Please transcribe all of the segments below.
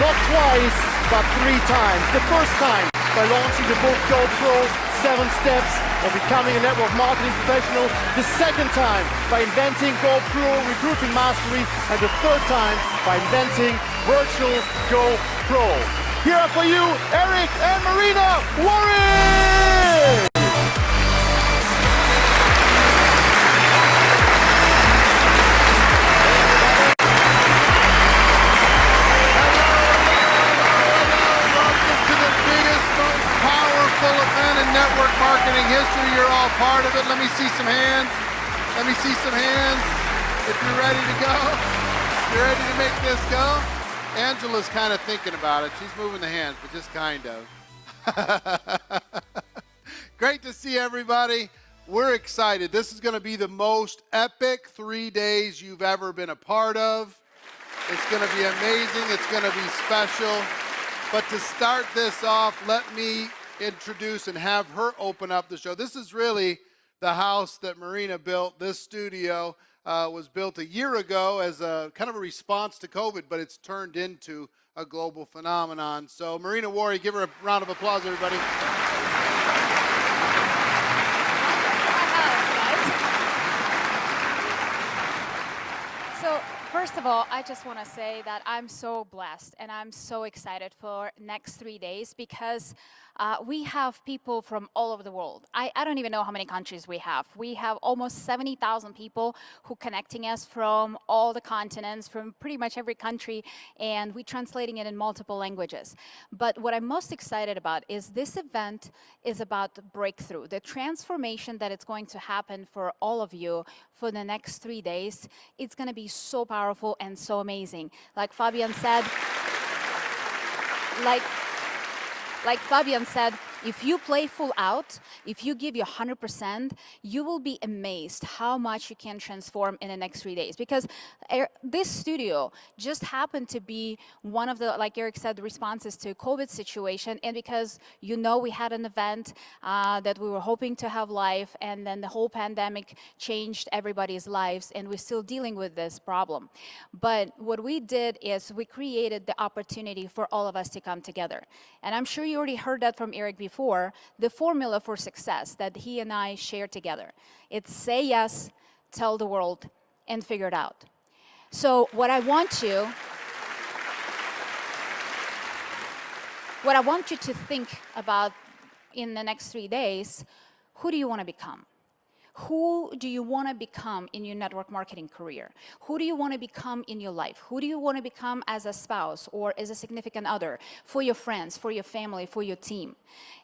not twice, but 3 times. The first time by launching the book GoPro 7 Steps of Becoming a Network Marketing Professional. The second time by inventing GoPro Recruiting Mastery. And the third time by inventing Virtual GoPro. Here are for you, Eric and Marina Worre! Network marketing history, you're all part of it. Let me see some hands. Let me see some hands. If you're ready to go, you're ready to make this go. Angela's kind of thinking about it. She's moving the hands, but just kind of. Great to see everybody. We're excited. This is going to be the most epic 3 days you've ever been a part of. It's going to be amazing. It's going to be special. But to start this off, let me introduce and have her open up the show. This is really the house that Marina built. This studio was built a year ago as a kind of a response to COVID, but it's turned into a global phenomenon. So Marina Worre, give her a round of applause, everybody. So first of all, I just want to say that I'm so blessed and I'm so excited for next 3 days because we have people from all over the world. I don't even know how many countries we have. We have almost 70,000 people who are connecting us from all the continents, from pretty much every country, and we're translating it in multiple languages. But what I'm most excited about is this event is about the breakthrough, the transformation that it's going to happen for all of you for the next 3 days. It's going to be so powerful and so amazing. Like Fabian said, like Fabian said, if you play full out, if you give your 100%, you will be amazed how much you can transform in the next 3 days. Because this studio just happened to be one of the, like Eric said, the responses to COVID situation. And because, you know, we had an event that we were hoping to have live, and then the whole pandemic changed everybody's lives, and we're still dealing with this problem. But what we did is we created the opportunity for all of us to come together. And I'm sure you already heard that from Eric before, the formula for success that he and I share together. It's say yes, tell the world, and figure it out. So what I want you to think about in the next 3 days, who do you want to become? Who do you want to become in your network marketing career? Who do you want to become in your life? Who do you want to become as a spouse or as a significant other, for your friends, for your family, for your team?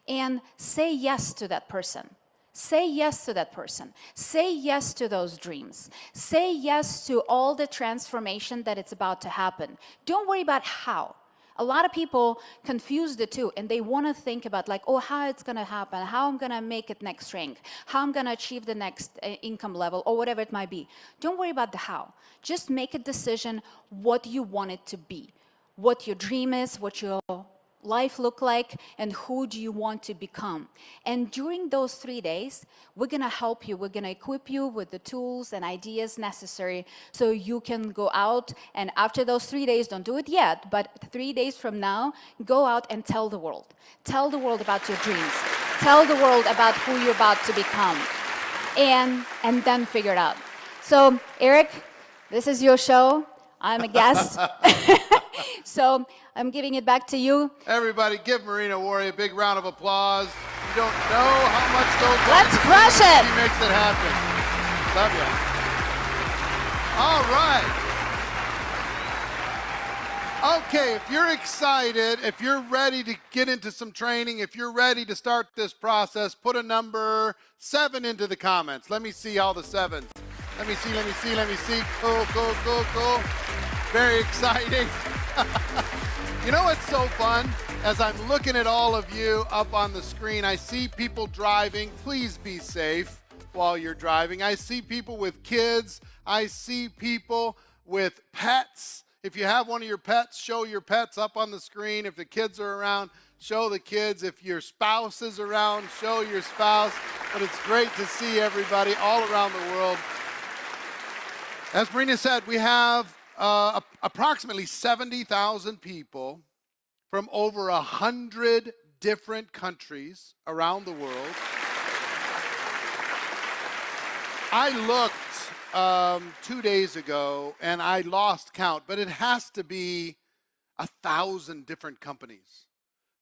And say yes to that person. Say yes to that person. Say yes to those dreams. Say yes to all the transformation that it's about to happen. Don't worry about how. A lot of people confuse the two, and they want to think about like, oh, how it's going to happen, how I'm going to make it next rank, how I'm going to achieve the next income level, or whatever it might be. Don't worry about the how. Just make a decision what you want it to be, what your dream is, what your life look like, and who do you want to become. And during those 3 days, we're going to help you. We're going to equip you with the tools and ideas necessary so you can go out, and after those 3 days, don't do it yet, but 3 days from now, go out and tell the world. Tell the world about your dreams. Tell the world about who you're about to become. And then figure it out. So, Eric, this is your show. I'm a guest. So I'm giving it back to you. Everybody, give Marina Worre a big round of applause. You don't know how much those Let's crush it. She makes it happen. Love you. All right. Okay, if you're excited, if you're ready to get into some training, if you're ready to start this process, put a number 7 into the comments. Let me see all the 7s. Let me see, let me see, let me see. Cool, cool, cool, cool. Very exciting. You know what's so fun? As I'm looking at all of you up on the screen, I see people driving. Please be safe while you're driving. I see people with kids. I see people with pets. If you have one of your pets, show your pets up on the screen. If the kids are around, show the kids. If your spouse is around, show your spouse. But it's great to see everybody all around the world. As Marina said, we have approximately 70,000 people from over 100 different countries around the world. I looked 2 days ago and I lost count, but it has to be 1,000 different companies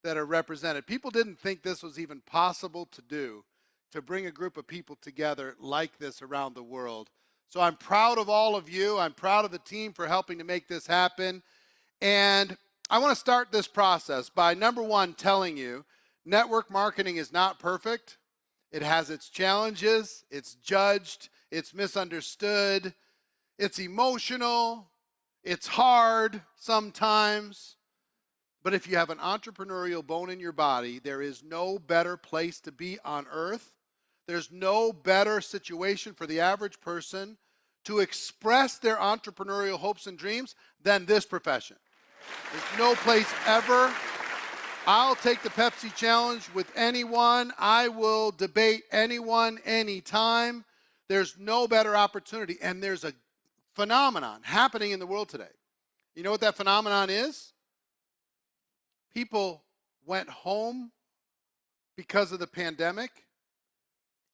that are represented. People didn't think this was even possible to do, to bring a group of people together like this around the world. So I'm proud of all of you. I'm proud of the team for helping to make this happen. And I want to start this process by, number one, telling you network marketing is not perfect. It has its challenges, it's judged, it's misunderstood, it's emotional, it's hard sometimes. But if you have an entrepreneurial bone in your body, there is no better place to be on earth. There's no better situation for the average person to express their entrepreneurial hopes and dreams than this profession. There's no place ever. I'll take the Pepsi challenge with anyone. I will debate anyone, anytime. There's no better opportunity. And there's a phenomenon happening in the world today. You know what that phenomenon is? People went home because of the pandemic,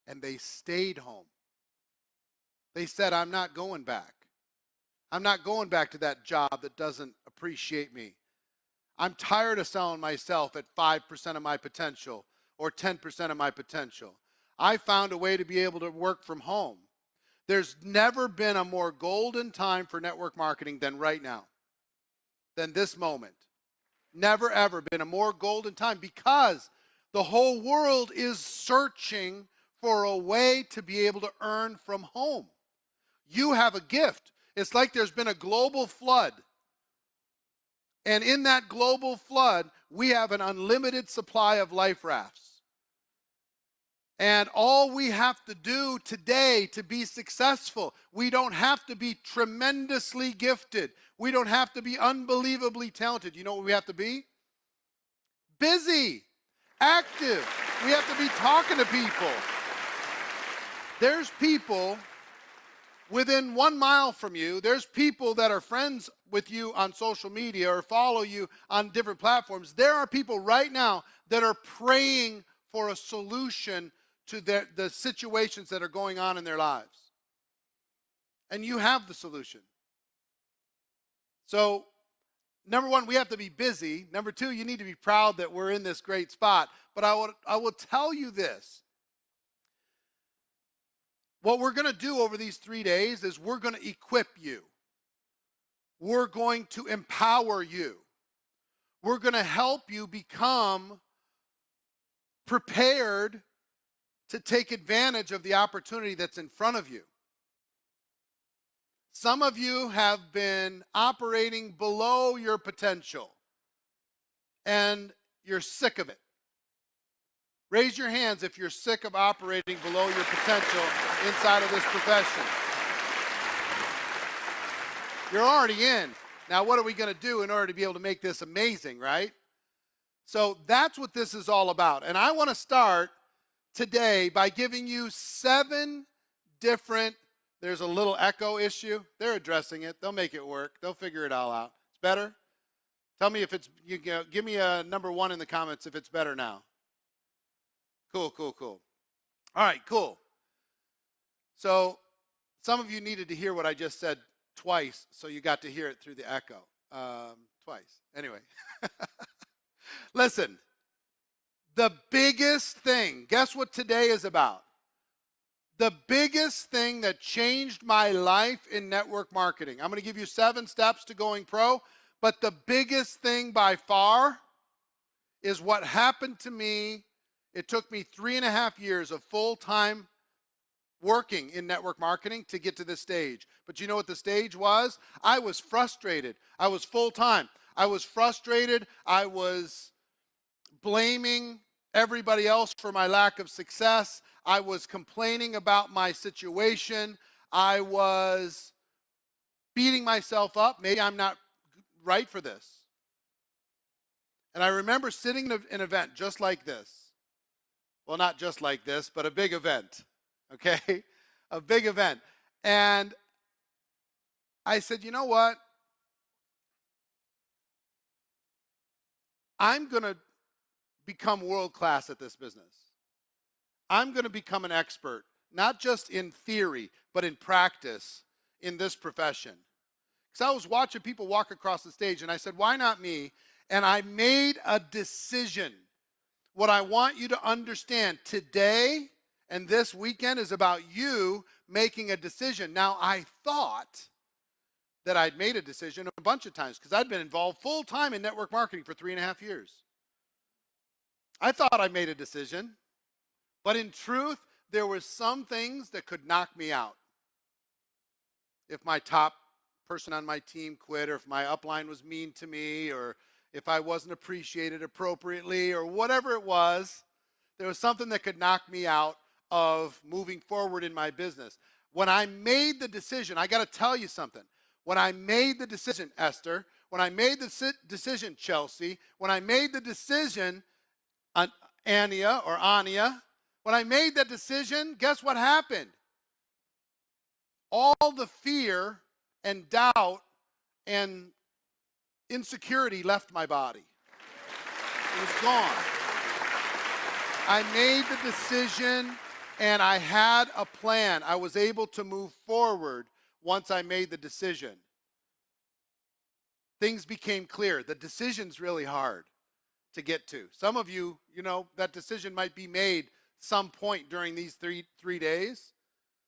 and they stayed home. They said, I'm not going back. I'm not going back to that job that doesn't appreciate me. I'm tired of selling myself at 5% of my potential or 10% of my potential. I found a way to be able to work from home. There's never been a more golden time for network marketing than right now, than this moment. Never, ever been a more golden time, because the whole world is searching for a way to be able to earn from home. You have a gift. It's like there's been a global flood. And in that global flood, we have an unlimited supply of life rafts. And all we have to do today to be successful, we don't have to be tremendously gifted. We don't have to be unbelievably talented. You know what we have to be? Busy, active. We have to be talking to people. There's people within 1 mile from you. There's people that are friends with you on social media or follow you on different platforms. There are people right now that are praying for a solution to the situations that are going on in their lives. And you have the solution. So, number one, we have to be busy. Number two, you need to be proud that we're in this great spot. But I will tell you this. What we're going to do over these 3 days is we're going to equip you. We're going to empower you. We're going to help you become prepared to take advantage of the opportunity that's in front of you. Some of you have been operating below your potential, and you're sick of it. Raise your hands if you're sick of operating below your potential inside of this profession. You're already in. Now, what are we going to do in order to be able to make this amazing, right? So that's what this is all about. And I want to start today by giving you 7 different, there's a little echo issue. They're addressing it. They'll make it work. They'll figure it all out. It's better? Tell me if it's, give me a number 1 in the comments if it's better now. Cool. All right, cool. So some of you needed to hear what I just said twice, so you got to hear it through the echo. Twice. Anyway. Listen, the biggest thing, guess what today is about? The biggest thing that changed my life in network marketing. I'm going to give you 7 steps to going pro, but the biggest thing by far is what happened to me. It took me 3.5 years of full-time working in network marketing to get to this stage. But you know what the stage was? I was frustrated. I was full-time. I was frustrated. I was blaming everybody else for my lack of success. I was complaining about my situation. I was beating myself up. Maybe I'm not right for this. And I remember sitting in an event just like this. Well, not just like this, but a big event, okay? A big event. And I said, you know what? I'm going to become world-class at this business. I'm going to become an expert, not just in theory, but in practice in this profession. Because I was watching people walk across the stage, and I said, why not me? And I made a decision. What I want you to understand today and this weekend is about you making a decision. Now, I thought that I'd made a decision a bunch of times because I'd been involved full-time in network marketing for 3.5 years. I thought I made a decision, but in truth, there were some things that could knock me out. If my top person on my team quit, or if my upline was mean to me, or if I wasn't appreciated appropriately, or whatever it was, there was something that could knock me out of moving forward in my business. When I made the decision, I got to tell you something. When I made the decision, Esther, when I made the decision, Chelsea, when I made the decision, Ania or Ania, when I made that decision, guess what happened? All the fear and doubt and insecurity left my body. It was gone. I made the decision and I had a plan. I was able to move forward once I made the decision. Things became clear. The decision's really hard to get to. Some of you, that decision might be made some point during these three days.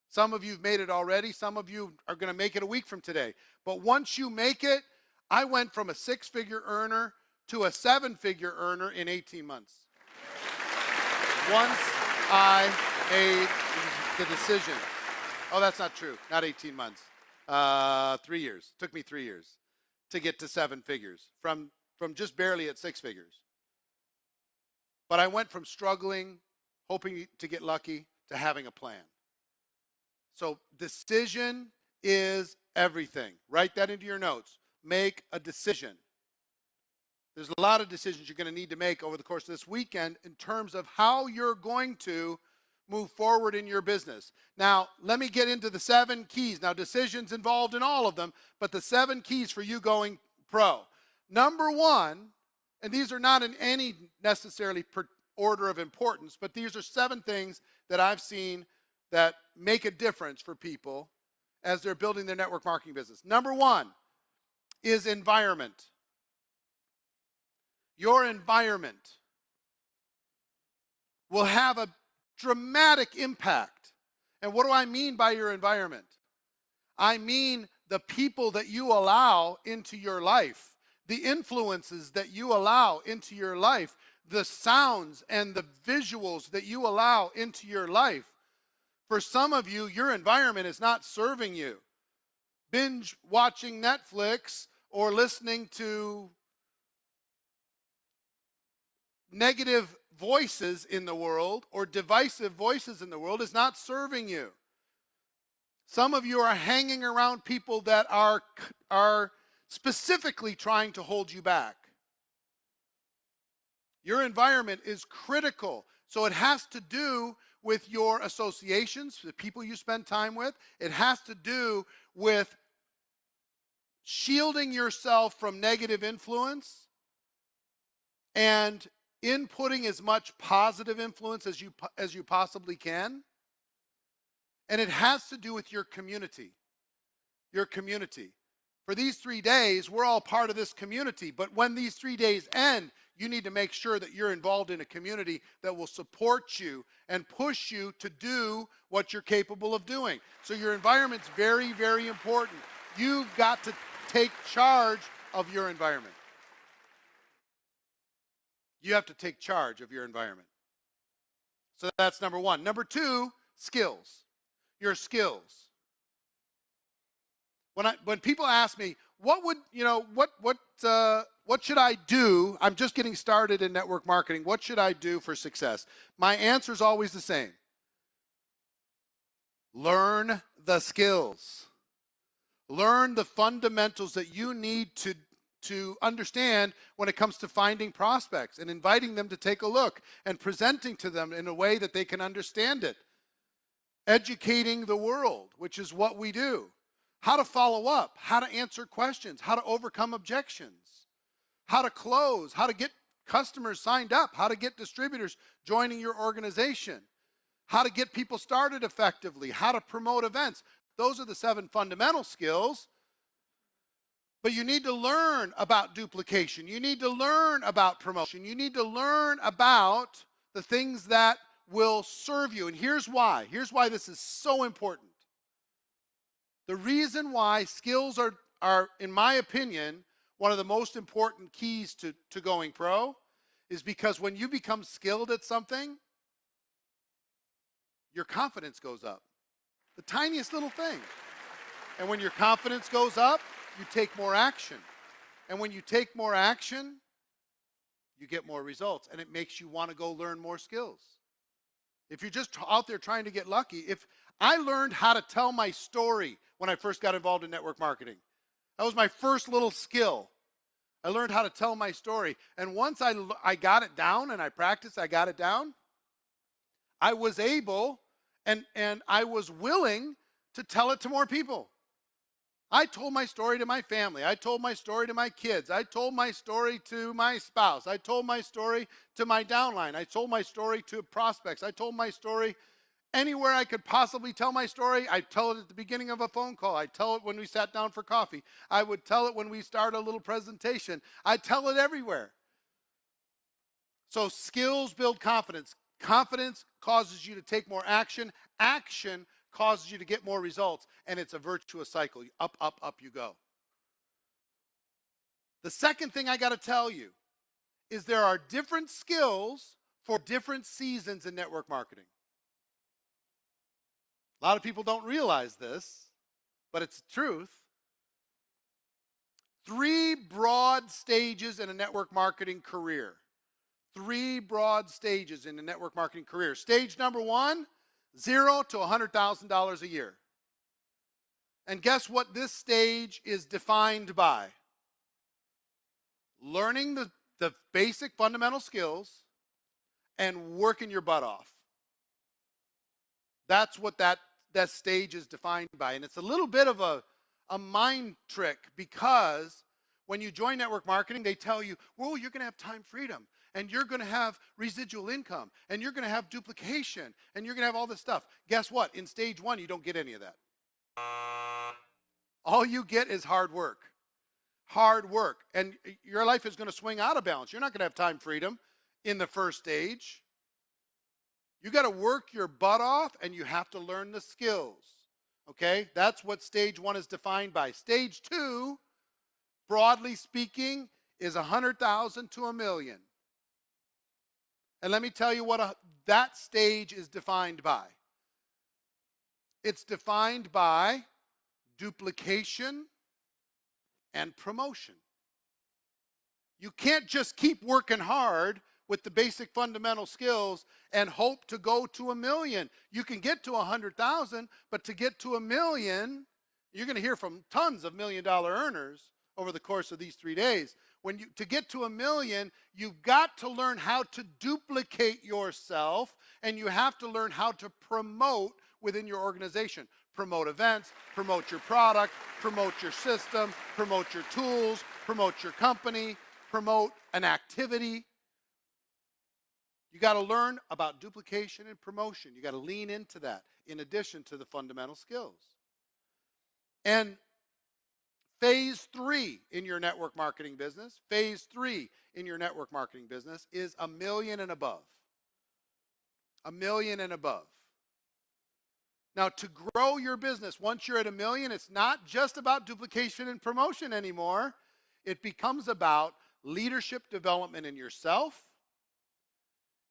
Some of you have made it already. Some of you are going to make it a week from today. But once you make it, I went from a 6-figure earner to a 7-figure earner in 18 months. Once I made the decision. Oh, that's not true. Not 18 months. 3 years. Took me 3 years to get to 7 figures from just barely at 6 figures. But I went from struggling, hoping to get lucky, to having a plan. So decision is everything. Write that into your notes. Make a decision. There's a lot of decisions you're going to need to make over the course of this weekend in terms of how you're going to move forward in your business. Now, let me get into the 7 keys. Now, decisions involved in all of them, but the 7 keys for you going pro. Number 1, and these are not in any necessarily order of importance, but these are 7 things that I've seen that make a difference for people as they're building their network marketing business. Number 1 is environment. Your environment will have a dramatic impact. And what do I mean by your environment? I mean the people that you allow into your life, the influences that you allow into your life, the sounds and the visuals that you allow into your life. For some of you, your environment is not serving you. Binge watching Netflix or listening to negative voices in the world or divisive voices in the world is not serving you. Some of you are hanging around people that are specifically trying to hold you back. Your environment is critical. So it has to do with your associations, the people you spend time with. It has to do with shielding yourself from negative influence and inputting as much positive influence as you possibly can. And it has to do with your community. Your community. For these 3 days, we're all part of this community. But when these 3 days end, you need to make sure that you're involved in a community that will support you and push you to do what you're capable of doing. So your environment's very, very important. You've got to take charge of your environment. You have to take charge of your environment. So that's number 1. Number 2, skills. Your skills. When people ask me, what should I do? I'm just getting started in network marketing. What should I do for success? My answer is always the same. Learn the skills. Learn the fundamentals that you need to understand when it comes to finding prospects and inviting them to take a look and presenting to them in a way that they can understand it. Educating the world, which is what we do. How to follow up, how to answer questions, how to overcome objections, how to close, how to get customers signed up, how to get distributors joining your organization, how to get people started effectively, how to promote events. Those are the 7 fundamental skills. But you need to learn about duplication. You need to learn about promotion. You need to learn about the things that will serve you. And here's why. Here's why this is so important. The reason why skills are, in my opinion, one of the most important keys to going pro is because when you become skilled at something, your confidence goes up. The tiniest little thing. And when your confidence goes up, you take more action. And when you take more action, you get more results. And it makes you want to go learn more skills. If you're just out there trying to get lucky, if I learned how to tell my story when I first got involved in network marketing. That was my first little skill. I learned how to tell my story. And once I got it down and I practiced, I got it down, I was able and I was willing to tell it to more people. I told my story to my family. I told my story to my kids. I told my story to my spouse. I told my story to my downline. I told my story to prospects. I told my story anywhere I could possibly tell my story. I'd tell it at the beginning of a phone call. I'd tell it when we sat down for coffee. I would tell it when we start a little presentation. I'd tell it everywhere. So skills build confidence. Confidence causes you to take more action. Action causes you to get more results. And it's a virtuous cycle. Up, up, up you go. The second thing I got to tell you is there are different skills for different seasons in network marketing. A lot of people don't realize this, but it's the truth. 3 broad stages in a network marketing career. 3 broad stages in a network marketing career. Stage number 1, $0 to $100,000 a year. And guess what this stage is defined by? Learning the basic fundamental skills and working your butt off. That's what that stage is defined by. And it's a little bit of a mind trick because when you join network marketing, they tell you, well, you're going to have time freedom and you're going to have residual income and you're going to have duplication and you're going to have all this stuff. Guess what? In stage 1, you don't get any of that. All you get is hard work. Hard work. And your life is going to swing out of balance. You're not going to have time freedom in the first stage. You got to work your butt off and you have to learn the skills. Okay? That's what stage 1 is defined by. Stage 2, broadly speaking, is 100,000 to $1 million. And let me tell you what that stage is defined by. It's defined by duplication and promotion. You can't just keep working hard with the basic fundamental skills and hope to go to $1 million. You can get to 100,000, but to get to $1 million, you're going to hear from tons of $1 million earners over the course of these 3 days. To get to $1 million, you've got to learn how to duplicate yourself, and you have to learn how to promote within your organization. Promote events, promote your product, promote your system, promote your tools, promote your company, promote an activity. You got to learn about duplication and promotion. You got to lean into that in addition to the fundamental skills. And phase 3 in your network marketing business, phase 3 in your network marketing business is $1 million and above. $1 million and above. Now, to grow your business, once you're at $1 million, it's not just about duplication and promotion anymore. It becomes about leadership development in yourself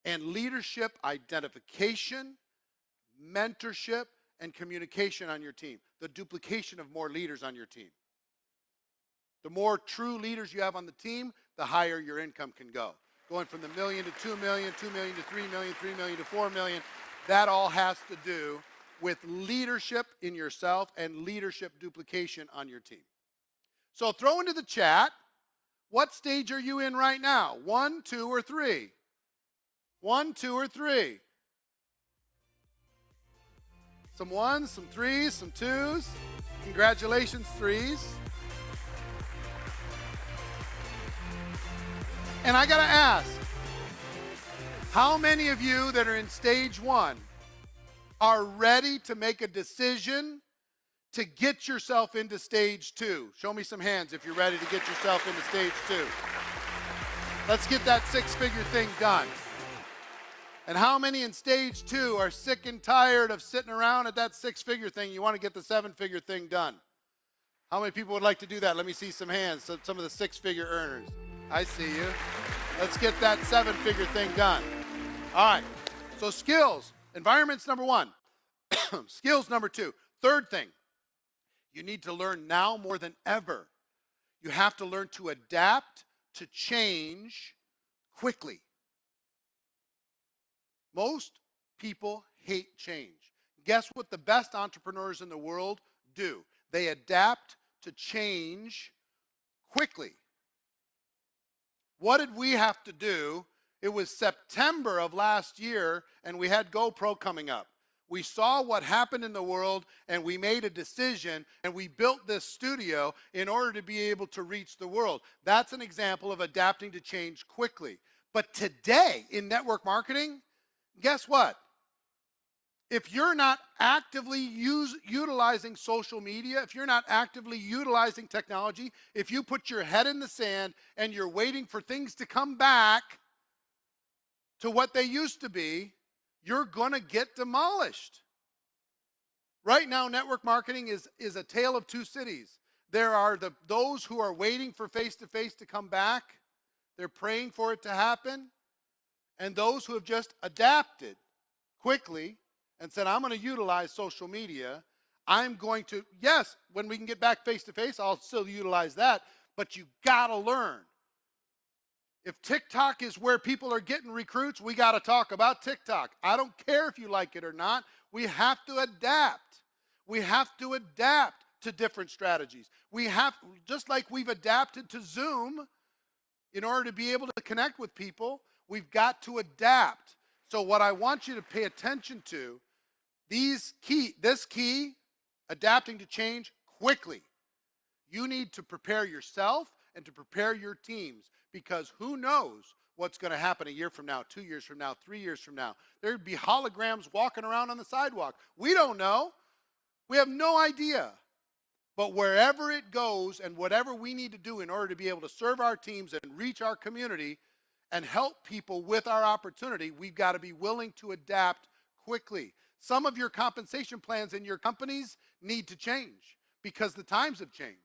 and leadership identification, mentorship, and communication on your team. The duplication of more leaders on your team. The more true leaders you have on the team, the higher your income can go. Going from the $1 million to $2 million, $2 million to $3 million, $3 million to $4 million, that all has to do with leadership in yourself and leadership duplication on your team. So throw into the chat, what stage are you in right now? 1, 2, or 3? 1, 2, or 3? Some 1s, some 3s, some 2s. Congratulations, 3s. And I gotta ask, how many of you that are in stage one are ready to make a decision to get yourself into stage two? Show me some hands if you're ready to get yourself into stage two. Let's get that six-figure thing done. And how many in stage two are sick and tired of sitting around at that six-figure thing? You want to get the seven-figure thing done. How many people would like to do that? Let me see some hands, some of the six-figure earners. I see you. Let's get that seven-figure thing done. All right, so skills. Environment's number one. Skills number two. Third thing, you need to learn now more than ever. You have to learn to adapt to change quickly. Most people hate change. Guess what the best entrepreneurs in the world do? They adapt to change quickly. What did we have to do? It was September of last year, and we had GoPro coming up. We saw what happened in the world, and we made a decision, and we built this studio in order to be able to reach the world. That's an example of adapting to change quickly. But today, in network marketing, guess what? If you're not actively utilizing social media, if you're not actively utilizing technology, if you put your head in the sand and you're waiting for things to come back to what they used to be, you're going to get demolished. Right now, network marketing is a tale of two cities. There are those who are waiting for face-to-face to come back. They're praying for it to happen. And those who have just adapted quickly and said, I'm going to utilize social media. I'm going to, yes, when we can get back face-to-face, I'll still utilize that. But you got to learn. If TikTok is where people are getting recruits, we got to talk about TikTok. I don't care if you like it or not. We have to adapt. We have to adapt to different strategies. We have, just like we've adapted to Zoom in order to be able to connect with people, we've got to adapt. So what I want you to pay attention to, this key, adapting to change quickly. You need to prepare yourself and to prepare your teams, because who knows what's going to happen a year from now, 2 years from now, 3 years from now. There'd be holograms walking around on the sidewalk. We don't know. We have no idea. But wherever it goes and whatever we need to do in order to be able to serve our teams and reach our community and help people with our opportunity, we've got to be willing to adapt quickly. Some of your compensation plans in your companies need to change because the times have changed.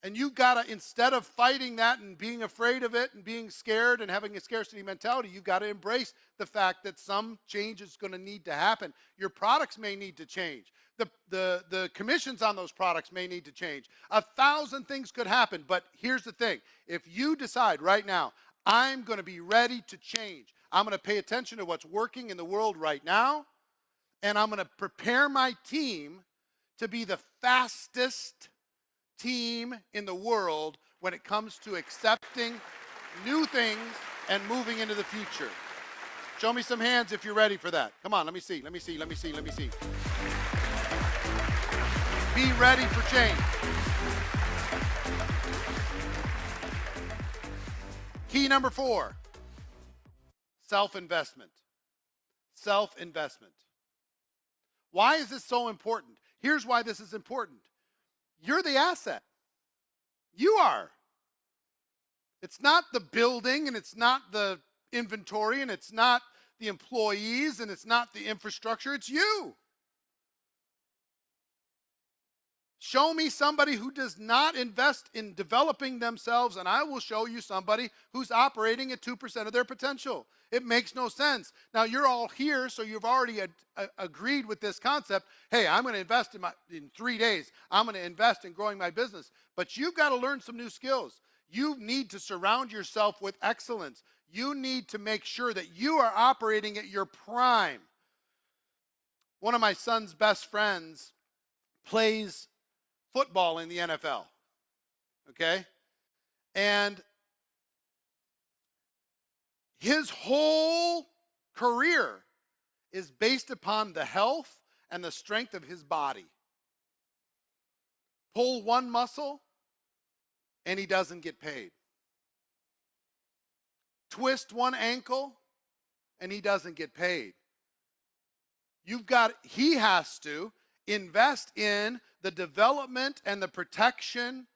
And you've got to, instead of fighting that and being afraid of it and being scared and having a scarcity mentality, you've got to embrace the fact that some change is going to need to happen. Your products may need to change. The commissions on those products may need to change. 1,000 things could happen, but here's the thing. If you decide right now, I'm going to be ready to change, I'm going to pay attention to what's working in the world right now, and I'm going to prepare my team to be the fastest team in the world when it comes to accepting new things and moving into the future. Show me some hands if you're ready for that. Come on, let me see. Be ready for change. Key number 4, self-investment. Self-investment. Why is this so important? Here's why this is important. You're the asset. You are. It's not the building, and it's not the inventory, and it's not the employees, and it's not the infrastructure. It's you. Show me somebody who does not invest in developing themselves, and I will show you somebody who's operating at 2% of their potential. It makes no sense. Now, you're all here, so you've already agreed with this concept. Hey, I'm going to invest in 3 days. I'm going to invest in growing my business. But you've got to learn some new skills. You need to surround yourself with excellence. You need to make sure that you are operating at your prime. One of my son's best friends plays football in the NFL, okay? And his whole career is based upon the health and the strength of his body. Pull one muscle, and he doesn't get paid. twist one ankle and he doesn't get paid. He has to invest in the development and the protection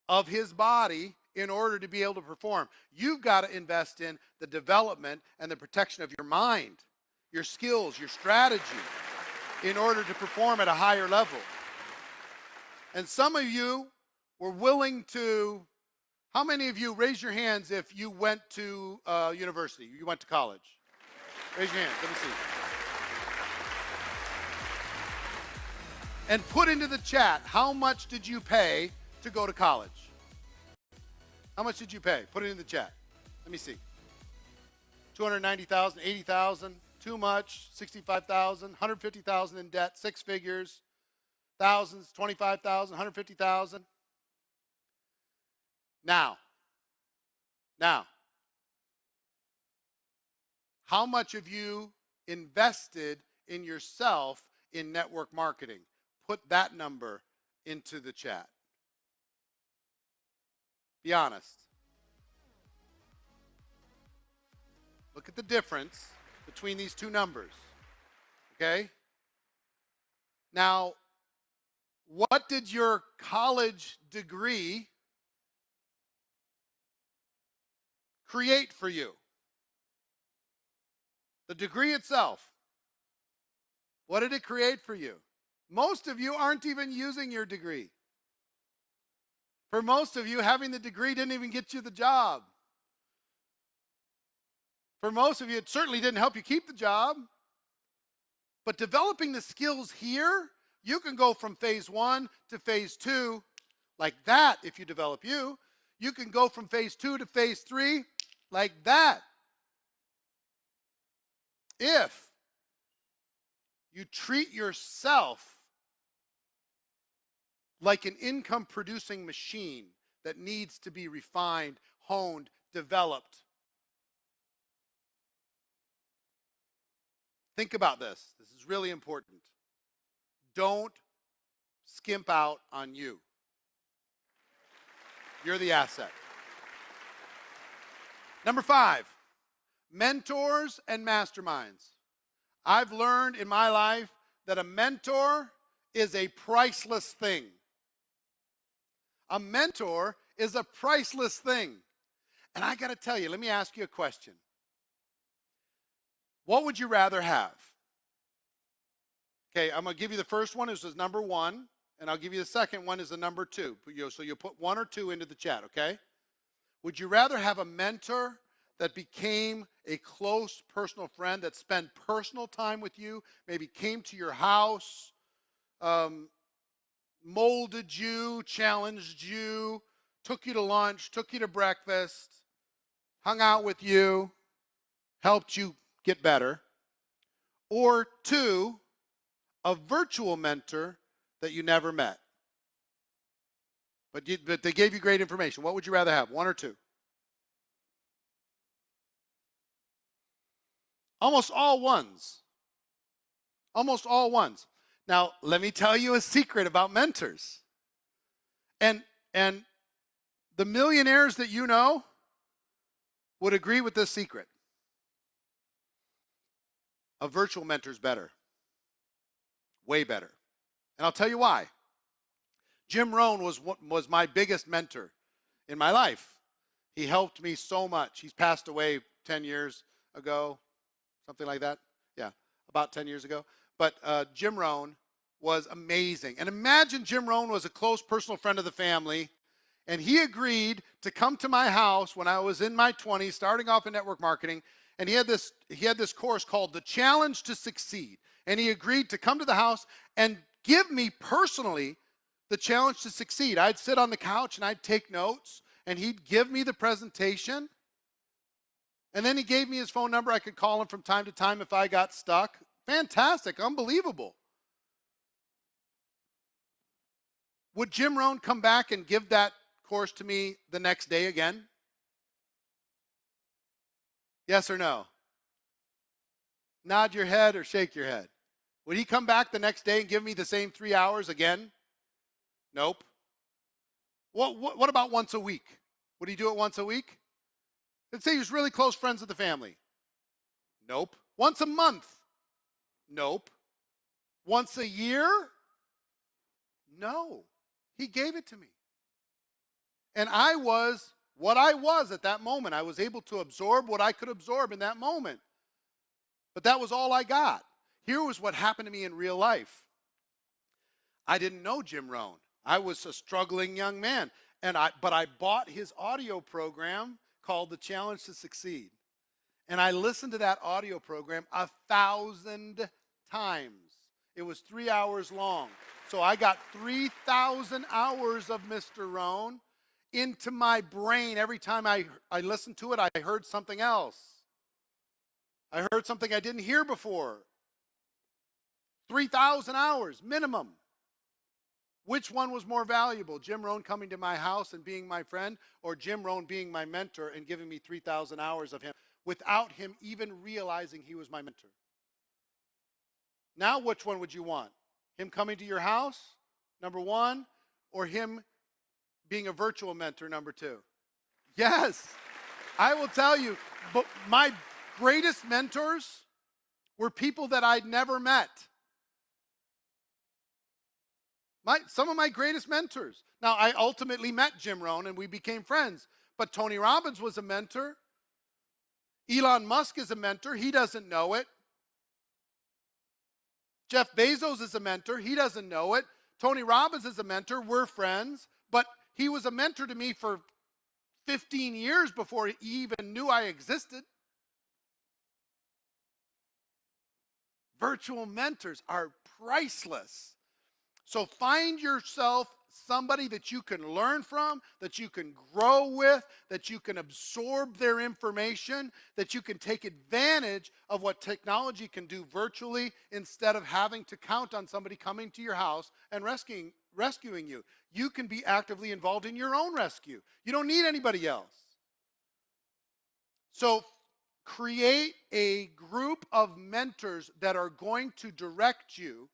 of his body in order to be able to perform. You've got to invest in the development and the protection of your mind, your skills, your strategy, in order to perform at a higher level. And some of you were willing to, how many of you, raise your hands if you went to university, you went to college? Raise your hands, let me see. And put into the chat, how much did you pay to go to college? How much did you pay? Put it in the chat. Let me see. 290,000, 80,000, too much, 65,000, 150,000 in debt, six figures, thousands, 25,000, 150,000. Now, how much have you invested in yourself in network marketing? Put that number into the chat. Be honest. Look at the difference between these two numbers. Okay? Now, what did your college degree create for you? The degree itself. What did it create for you? Most of you aren't even using your degree. For most of you, having the degree didn't even get you the job. For most of you, it certainly didn't help you keep the job. But developing the skills here, you can go from phase 1 to phase 2 like that if you develop you. You can go from phase 2 to phase 3 like that if you treat yourself like an income-producing machine that needs to be refined, honed, developed. Think about this. This is really important. Don't skimp out on you. You're the asset. Number 5, mentors and masterminds. I've learned in my life that a mentor is a priceless thing. A mentor is a priceless thing. And I got to tell you, let me ask you a question. What would you rather have? Okay, I'm going to give you the first one as number 1, and I'll give you the second one as a number 2. So you'll put 1 or 2 into the chat, okay? Would you rather have a mentor that became a close personal friend, that spent personal time with you, maybe came to your house, molded you, challenged you, took you to lunch, took you to breakfast, hung out with you, helped you get better? Or 2, a virtual mentor that you never met, but they gave you great information? What would you rather have, 1 or 2? Almost all ones. Almost all ones. Now, let me tell you a secret about mentors. And the millionaires that you know would agree with this secret. A virtual mentor is better. Way better. And I'll tell you why. Jim Rohn was my biggest mentor in my life. He helped me so much. He's passed away 10 years ago, something like that. Yeah, about 10 years ago. But Jim Rohn was amazing. And imagine Jim Rohn was a close personal friend of the family, and he agreed to come to my house when I was in my 20s, starting off in network marketing, and he had this course called The Challenge to Succeed. And he agreed to come to the house and give me personally the challenge to succeed. I'd sit on the couch and I'd take notes, and he'd give me the presentation. And then he gave me his phone number. I could call him from time to time if I got stuck. Fantastic, unbelievable. Would Jim Rohn come back and give that course to me the next day again? Yes or no? Nod your head or shake your head. Would he come back the next day and give me the same 3 hours again? Nope. What about once a week? Would he do it once a week? Let's say he's really close friends with the family. Nope. Once a month. Nope. Once a year? No. He gave it to me. And I was what I was at that moment. I was able to absorb what I could absorb in that moment. But that was all I got. Here was what happened to me in real life. I didn't know Jim Rohn. I was a struggling young man. But I bought his audio program called The Challenge to Succeed. And I listened to that audio program 1,000 times. It was 3 hours long. So I got 3,000 hours of Mr. Rohn into my brain. Every time I listened to it, I heard something else. I heard something I didn't hear before. 3,000 hours minimum. Which one was more valuable? Jim Rohn coming to my house and being my friend, or Jim Rohn being my mentor and giving me 3,000 hours of him without him even realizing he was my mentor? Now, which one would you want? Him coming to your house, number one, or him being a virtual mentor, number two? Yes, I will tell you, but my greatest mentors were people that I'd never met. Some of my greatest mentors. Now, I ultimately met Jim Rohn and we became friends, but Tony Robbins was a mentor. Elon Musk is a mentor. He doesn't know it. Jeff Bezos is a mentor. He doesn't know it. Tony Robbins is a mentor. We're friends, but he was a mentor to me for 15 years before he even knew I existed. Virtual mentors are priceless. So find yourself somebody that you can learn from, that you can grow with, that you can absorb their information, that you can take advantage of what technology can do virtually instead of having to count on somebody coming to your house and rescuing you. You can be actively involved in your own rescue. You don't need anybody else. So create a group of mentors that are going to direct you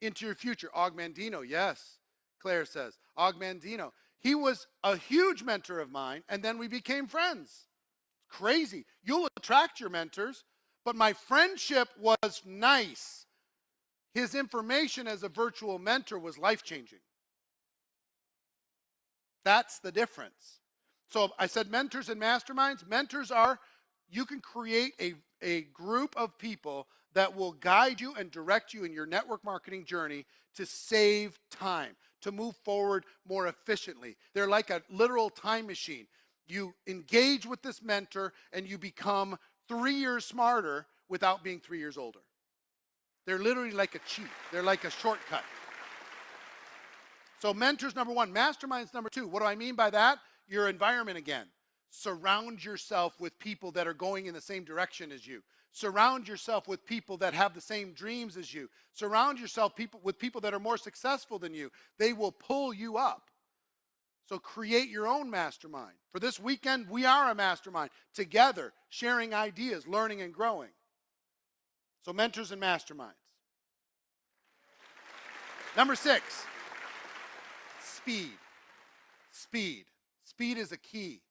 into your future. Augmandino, yes, Claire says. Augmandino. He was a huge mentor of mine, and then we became friends. Crazy. You'll attract your mentors, but my friendship was nice. His information as a virtual mentor was life-changing. That's the difference. So I said mentors and masterminds. Mentors are, you can create a group of people that will guide you and direct you in your network marketing journey to save time, to move forward more efficiently. They're like a literal time machine. You engage with this mentor and you become 3 years smarter without being 3 years older. They're literally like a cheat. They're like a shortcut. So mentors, number one. Masterminds, number two. What do I mean by that? Your environment again. Surround yourself with people that are going in the same direction as you. Surround yourself with people that have the same dreams as you. Surround yourself with people that are more successful than you. They will pull you up. So create your own mastermind. For this weekend, we are a mastermind, together, sharing ideas, learning and growing. So mentors and masterminds. Number 6, speed. Speed. Speed is a key.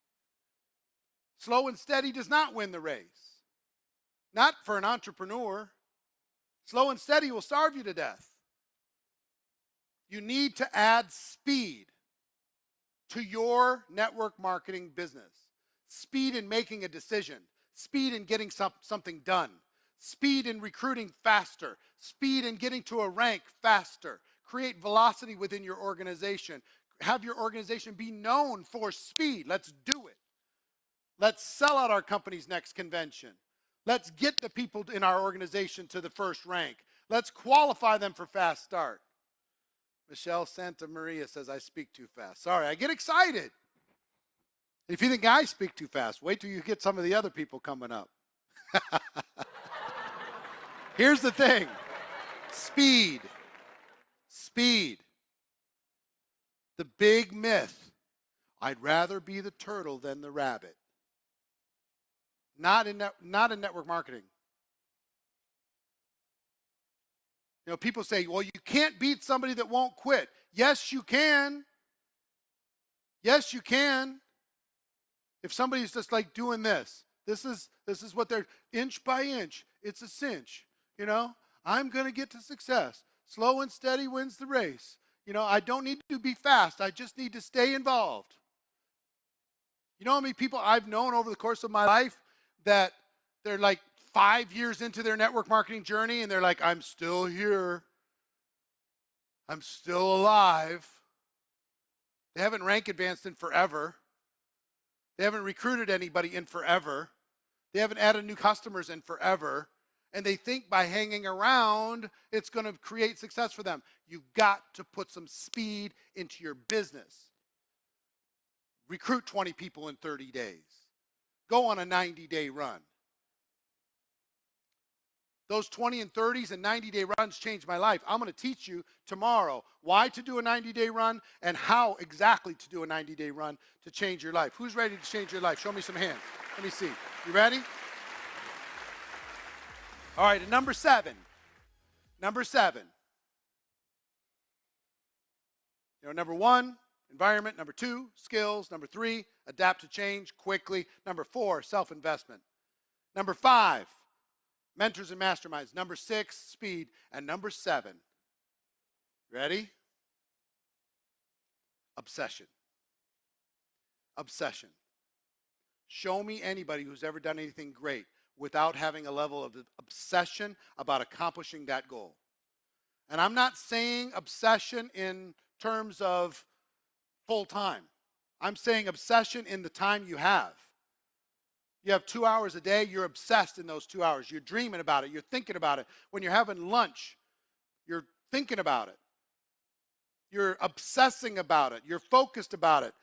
Slow and steady does not win the race. Not for an entrepreneur. Slow and steady will starve you to death. You need to add speed to your network marketing business. Speed in making a decision. Speed in getting something done. Speed in recruiting faster. Speed in getting to a rank faster. Create velocity within your organization. Have your organization be known for speed. Let's do it. Let's sell out our company's next convention. Let's get the people in our organization to the first rank. Let's qualify them for fast start. Michelle Santa Maria says, I speak too fast. Sorry, I get excited. If you think I speak too fast, wait till you get some of the other people coming up. Here's the thing. Speed. Speed. The big myth. I'd rather be the turtle than the rabbit. Not in network marketing. You know, people say, well, you can't beat somebody that won't quit. Yes, you can. Yes, you can. If somebody's just like doing this is what they're inch by inch. It's a cinch, you know. I'm going to get to success. Slow and steady wins the race. You know, I don't need to be fast. I just need to stay involved. You know how many people I've known over the course of my life that they're like 5 years into their network marketing journey and they're like, I'm still here. I'm still alive. They haven't rank advanced in forever. They haven't recruited anybody in forever. They haven't added new customers in forever. And they think by hanging around, it's going to create success for them. You've got to put some speed into your business. Recruit 20 people in 30 days. Go on a 90-day run. Those 20 and 30s and 90-day runs changed my life. I'm going to teach you tomorrow why to do a 90-day run and how exactly to do a 90-day run to change your life. Who's ready to change your life? Show me some hands. Let me see. You ready? All right, and number 7. Number 7. You know, number 1, environment. Number 2, skills. Number 3, adapt to change quickly. Number 4, self-investment. Number 5, mentors and masterminds. Number 6, speed. And number 7, ready? Obsession. Obsession. Show me anybody who's ever done anything great without having a level of obsession about accomplishing that goal. And I'm not saying obsession in terms of full time. I'm saying obsession in the time you have. You have 2 hours a day, you're obsessed in those 2 hours. You're dreaming about it, you're thinking about it. When you're having lunch, you're thinking about it. You're obsessing about it, you're focused about it.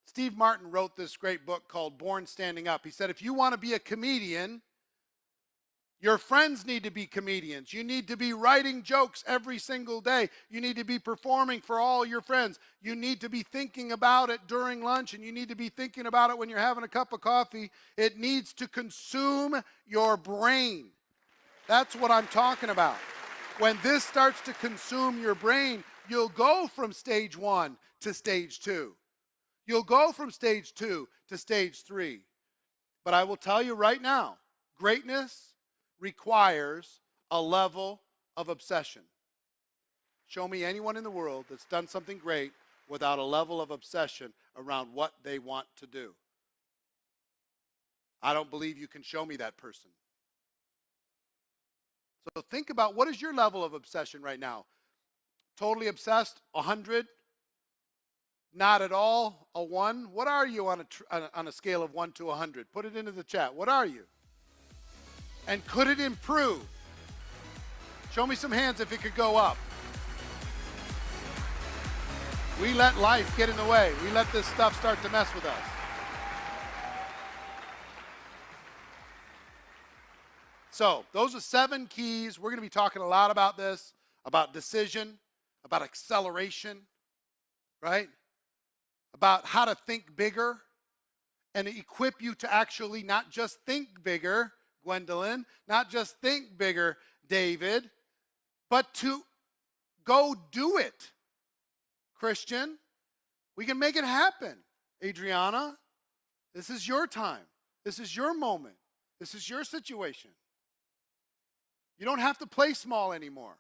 Steve Martin wrote this great book called Born Standing Up. He said, if you want to be a comedian, your friends need to be comedians. You need to be writing jokes every single day. You need to be performing for all your friends. You need to be thinking about it during lunch, and you need to be thinking about it when you're having a cup of coffee. It needs to consume your brain. That's what I'm talking about. When this starts to consume your brain, you'll go from stage 1 to stage 2. You'll go from stage 2 to stage 3. But I will tell you right now, greatness requires a level of obsession. Show me anyone in the world that's done something great without a level of obsession around what they want to do. I don't believe you can show me that person. So think about, what is your level of obsession right now? Totally obsessed, 100? Not at all, a 1? What are you on a scale of 1 to 100? Put it into the chat. What are you? And could it improve? Show me some hands if it could go up. We let life get in the way. We let this stuff start to mess with us. So those are 7 keys. We're going to be talking a lot about this, about decision, about acceleration, right? About how to think bigger and equip you to actually not just think bigger, Gwendolyn, not just think bigger, David, but to go do it. Christian, we can make it happen. Adriana, this is your time. This is your moment. This is your situation. You don't have to play small anymore.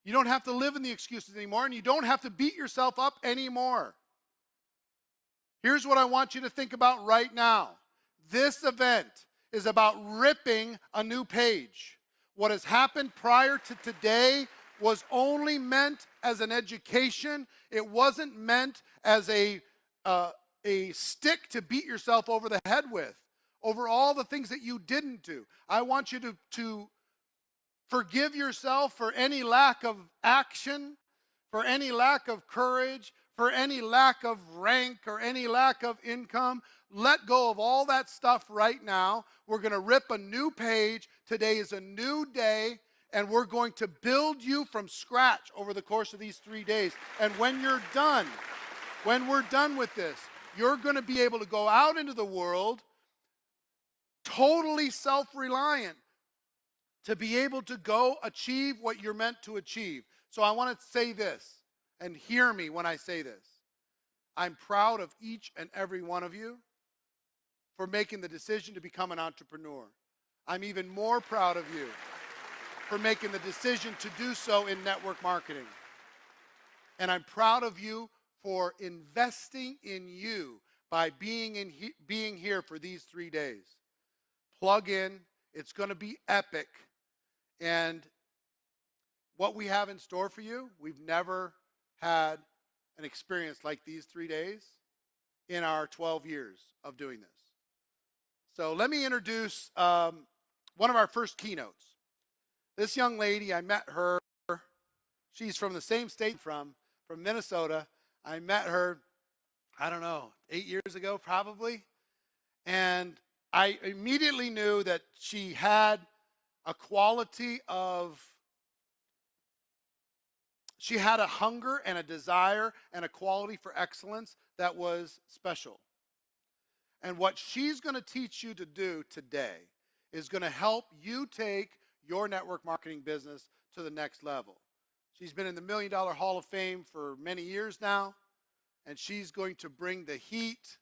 You don't have to live in the excuses anymore, and you don't have to beat yourself up anymore. Here's what I want you to think about right now. This event is about ripping a new page. What has happened prior to today was only meant as an education. It wasn't meant as a stick to beat yourself over the head with, over all the things that you didn't do. I want you to forgive yourself for any lack of action, for any lack of courage, for any lack of rank or any lack of income. Let go of all that stuff right now. We're going to rip a new page. Today is a new day, and we're going to build you from scratch over the course of these 3 days. And when you're done, when we're done with this, you're going to be able to go out into the world totally self-reliant to be able to go achieve what you're meant to achieve. So I want to say this, and hear me when I say this. I'm proud of each and every one of you. for making the decision to become an entrepreneur. I'm even more proud of you for making the decision to do so in network marketing. And I'm proud of you for investing in you by being here for these 3 days. Plug in. It's going to be epic. And what we have in store for you, we've never had an experience like these 3 days in our 12 years of doing this. So let me introduce one of our first keynotes. This young lady, I met her. She's from the same state from Minnesota. I met her, I don't know, 8 years ago probably. And I immediately knew that she had a quality of, she had a hunger and a desire and a quality for excellence that was special. And what she's going to teach you to do today is going to help you take your network marketing business to the next level. She's been in the $1 Million Hall of Fame for many years now, and she's going to bring the heat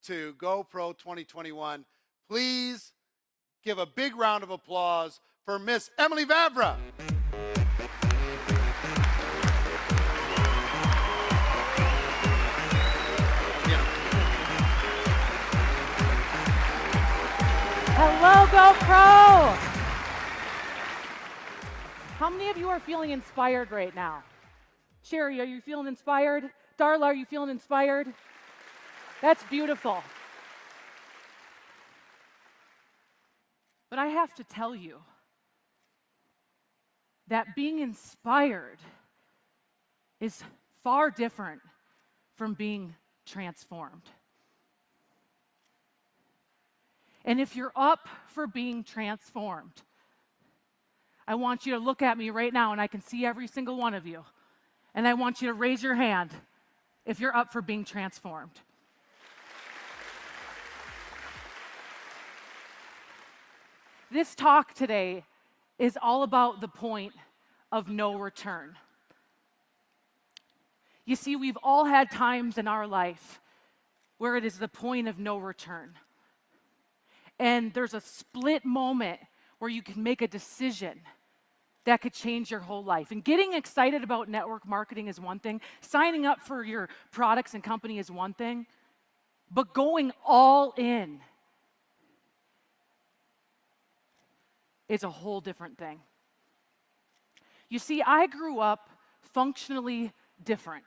to GoPro 2021. Please give a big round of applause for Miss Emily Vavra. Hello, GoPro! How many of you are feeling inspired right now? Sherry, are you feeling inspired? Darla, are you feeling inspired? That's beautiful. But I have to tell you that being inspired is far different from being transformed. And if you're up for being transformed, I want you to look at me right now, and I can see every single one of you. And I want you to raise your hand if you're up for being transformed. This talk today is all about the point of no return. You see, we've all had times in our life where it is the point of no return. And there's a split moment where you can make a decision that could change your whole life. And getting excited about network marketing is one thing. Signing up for your products and company is one thing. But going all in is a whole different thing. You see, I grew up functionally different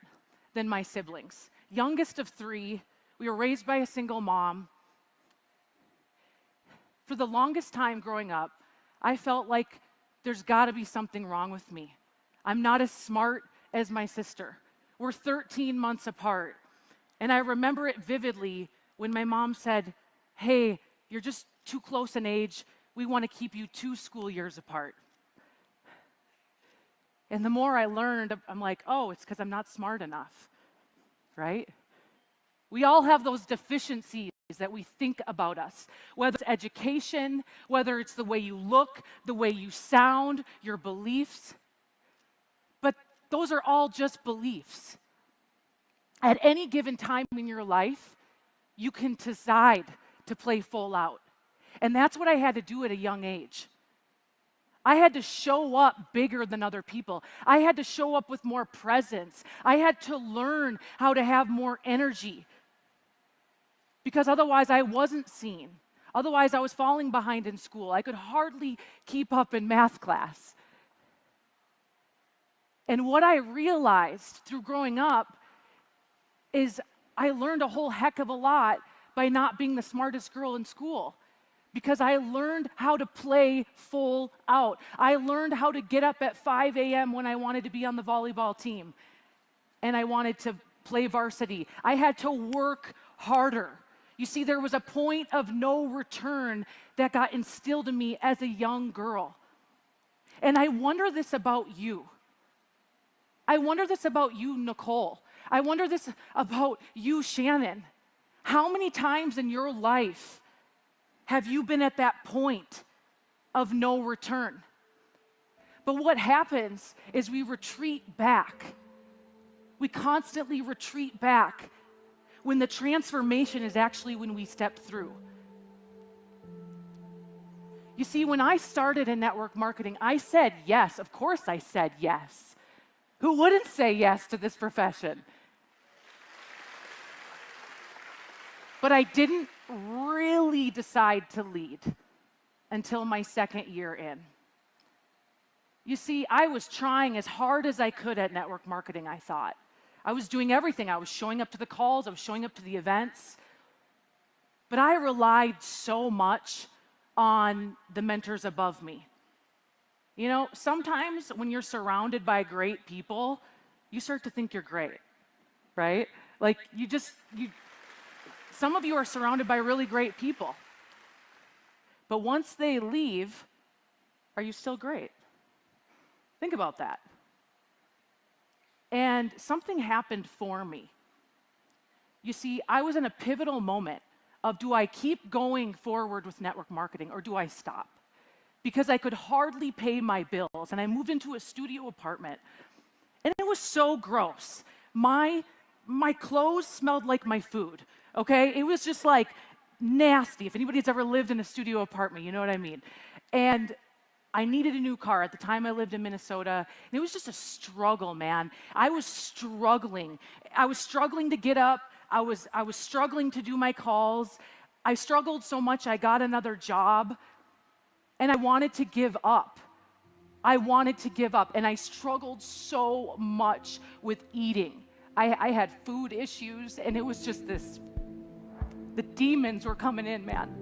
than my siblings. Youngest of 3, we were raised by a single mom. For the longest time growing up, I felt like there's got to be something wrong with me. I'm not as smart as my sister. We're 13 months apart. And I remember it vividly when my mom said, "Hey, you're just too close in age. We want to keep you 2 school years apart." And the more I learned, I'm like, oh, it's because I'm not smart enough, right? We all have those deficiencies that we think about us, whether it's education, whether it's the way you look, the way you sound, your beliefs. But those are all just beliefs. At any given time in your life, you can decide to play full out. And that's what I had to do at a young age. I had to show up bigger than other people. I had to show up with more presence. I had to learn how to have more energy. Because otherwise I wasn't seen. Otherwise I was falling behind in school. I could hardly keep up in math class. And what I realized through growing up is I learned a whole heck of a lot by not being the smartest girl in school. Because I learned how to play full out. I learned how to get up at 5 a.m. when I wanted to be on the volleyball team. And I wanted to play varsity. I had to work harder. You see, there was a point of no return that got instilled in me as a young girl. And I wonder this about you. I wonder this about you, Nicole. I wonder this about you, Shannon. How many times in your life have you been at that point of no return? But what happens is we retreat back. We constantly retreat back when the transformation is actually when we step through. You see, when I started in network marketing, I said yes. Of course I said yes. Who wouldn't say yes to this profession? But I didn't really decide to lead until my second year in. You see, I was trying as hard as I could at network marketing, I thought. I was doing everything. I was showing up to the calls, I was showing up to the events. But I relied so much on the mentors above me. You know, sometimes when you're surrounded by great people, you start to think you're great, right? Like some of you are surrounded by really great people. But once they leave, are you still great? Think about that. And something happened for me. You see, I was in a pivotal moment of, do I keep going forward with network marketing or do I stop? Because I could hardly pay my bills, and I moved into a studio apartment, and it was so gross. My clothes smelled like my food, okay? It was just like nasty. If anybody's ever lived in a studio apartment, you know what I mean. And I needed a new car. At the time I lived in Minnesota, and it was just a struggle, man. I was struggling. I was struggling to get up. I was struggling to do my calls. I struggled so much I got another job, and I wanted to give up. I wanted to give up, and I struggled so much with eating. I had food issues, and it was just this, the demons were coming in, man.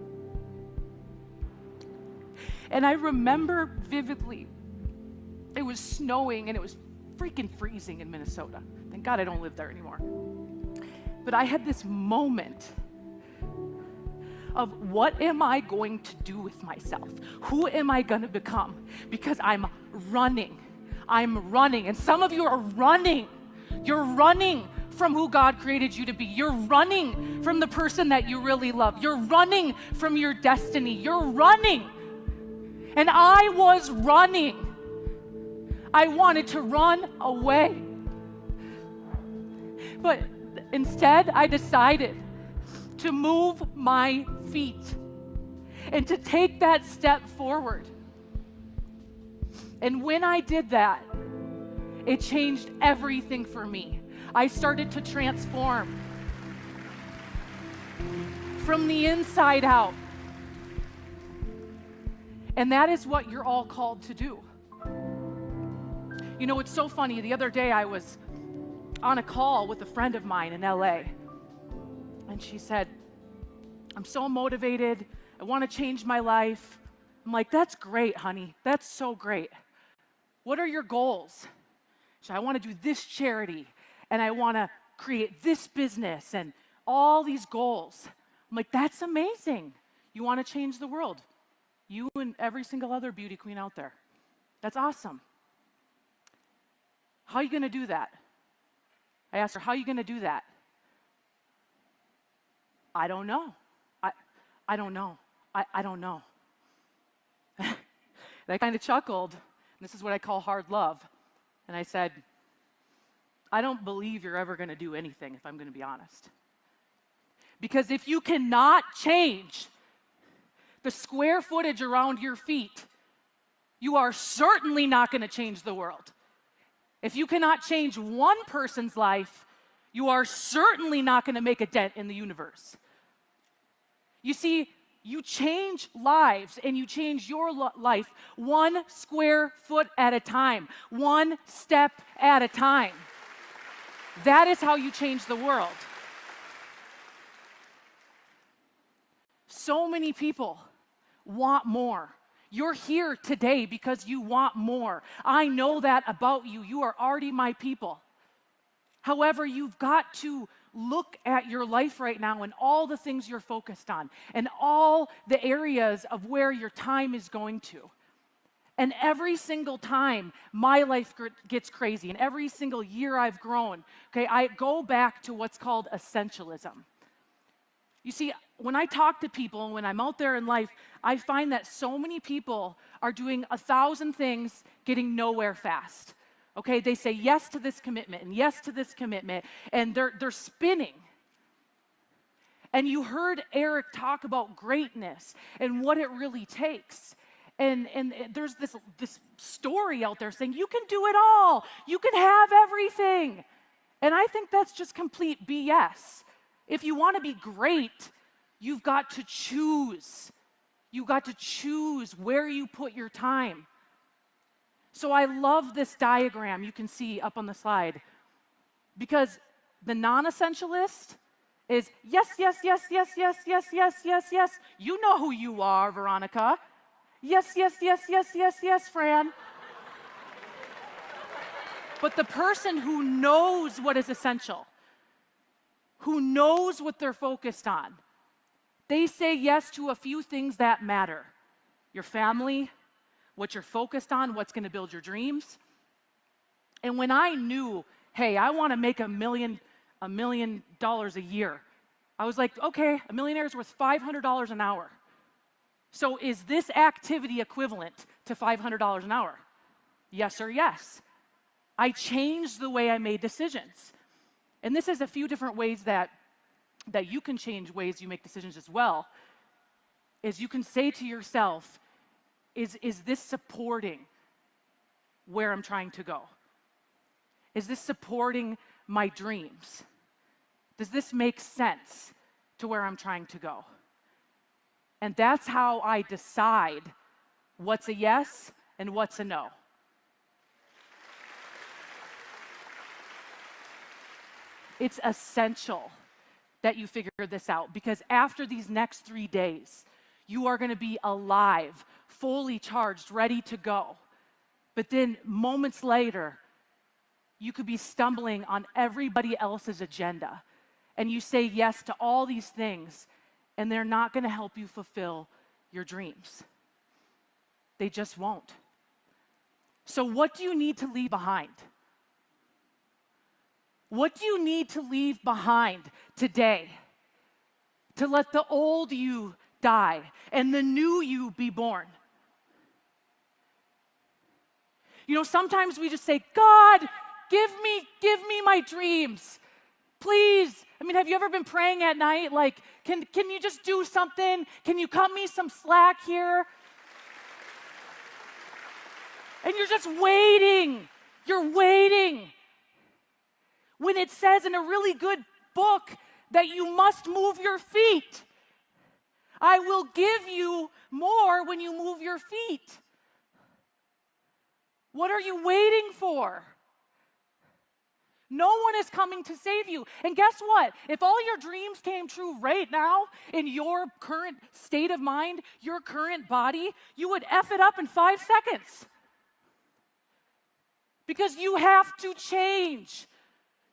And I remember vividly, it was snowing and it was freaking freezing in Minnesota. Thank God I don't live there anymore. But I had this moment of, what am I going to do with myself? Who am I going to become? Because I'm running. And some of you are running. You're running from who God created you to be. You're running from the person that you really love. You're running from your destiny. You're running. And I was running. I wanted to run away. But instead, I decided to move my feet and to take that step forward. And when I did that, it changed everything for me. I started to transform from the inside out. And that is what you're all called to do. You know, it's so funny. The other day I was on a call with a friend of mine in LA. And she said, I'm so motivated. I want to change my life. I'm like, that's great, honey. That's so great. What are your goals? She said, I want to do this charity, and I want to create this business, and all these goals. I'm like, that's amazing. You want to change the world. You and every single other beauty queen out there. That's awesome. How are you going to do that? I asked her, how are you going to do that? I don't know. I don't know. I don't know. And I kind of chuckled. This is what I call hard love. And I said, I don't believe you're ever going to do anything, if I'm going to be honest. Because if you cannot change the square footage around your feet, you are certainly not going to change the world. If you cannot change one person's life, you are certainly not going to make a dent in the universe. You see, you change lives and you change your life 1 square foot at a time, 1 step at a time. That is how you change the world. So many people want more. You're here today because you want more. I know that about you. You are already my people. However, you've got to look at your life right now and all the things you're focused on and all the areas of where your time is going to. And every single time my life gets crazy, and every single year I've grown, okay, I go back to what's called essentialism. You see, when I talk to people and when I'm out there in life, I find that so many people are doing 1,000 things, getting nowhere fast. Okay, they say yes to this commitment and yes to this commitment, and they're spinning. And you heard Eric talk about greatness and what it really takes. And there's this story out there saying, you can do it all, you can have everything. And I think that's just complete BS. If you want to be great, you've got to choose. You've got to choose where you put your time. So I love this diagram you can see up on the slide, because the non-essentialist is yes, yes, yes, yes, yes, yes, yes, yes, yes. You know who you are, Veronica. Yes, yes, yes, yes, yes, yes, Fran. But the person who knows what is essential, who knows what they're focused on, they say yes to a few things that matter. Your family, what you're focused on, what's going to build your dreams. And when I knew, hey, I want to make $1 million a year, I was like, okay, a millionaire is worth $500 an hour. So is this activity equivalent to $500 an hour? Yes or yes. I changed the way I made decisions. And this is a few different ways that you can change ways you make decisions as well. Is you can say to yourself, is this supporting where I'm trying to go? Is this supporting my dreams? Does this make sense to where I'm trying to go? And that's how I decide what's a yes and what's a no. It's essential that you figure this out, because after these next 3 days, you are going to be alive, fully charged, ready to go. But then moments later, you could be stumbling on everybody else's agenda, and you say yes to all these things, and they're not going to help you fulfill your dreams. They just won't. So what do you need to leave behind? What do you need to leave behind today to let the old you die and the new you be born? You know, sometimes we just say, God, give me my dreams. Please. I mean, have you ever been praying at night like, can you just do something? Can you cut me some slack here? And you're just waiting. You're waiting. When it says in a really good book that you must move your feet. I will give you more when you move your feet. What are you waiting for? No one is coming to save you. And guess what? If all your dreams came true right now, in your current state of mind, your current body, you would F it up in 5 seconds. Because you have to change.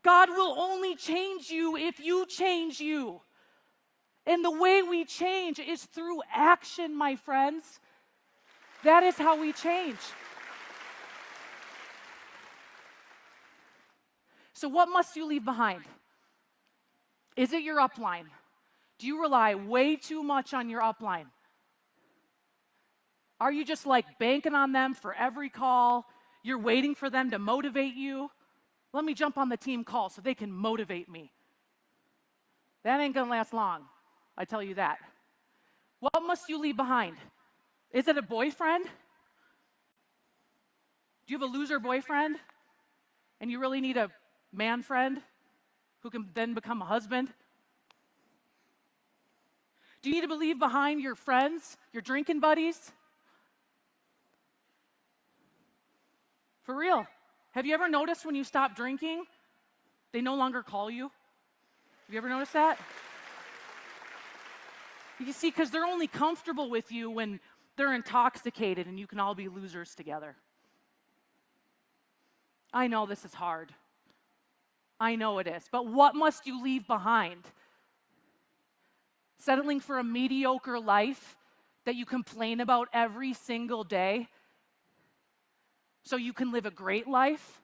God will only change you if you change you. And the way we change is through action, my friends. That is how we change. So what must you leave behind? Is it your upline? Do you rely way too much on your upline? Are you just like banking on them for every call? You're waiting for them to motivate you? Let me jump on the team call so they can motivate me. That ain't gonna last long, I tell you that. What must you leave behind? Is it a boyfriend? Do you have a loser boyfriend? And you really need a man friend who can then become a husband? Do you need to leave behind your friends, your drinking buddies? For real. Have you ever noticed when you stop drinking, they no longer call you? Have you ever noticed that? You see, because they're only comfortable with you when they're intoxicated and you can all be losers together. I know this is hard. I know it is. But what must you leave behind? Settling for a mediocre life that you complain about every single day so you can live a great life?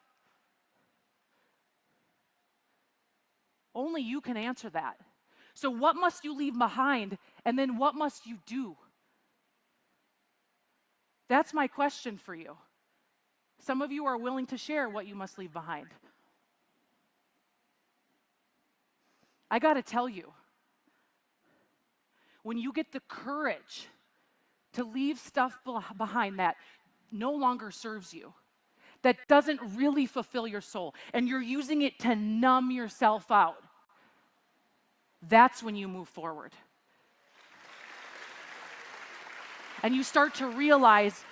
Only you can answer that. So what must you leave behind, and then what must you do? That's my question for you. Some of you are willing to share what you must leave behind. I got to tell you, when you get the courage to leave stuff behind that no longer serves you, that doesn't really fulfill your soul, and you're using it to numb yourself out, that's when you move forward. And you start to realize,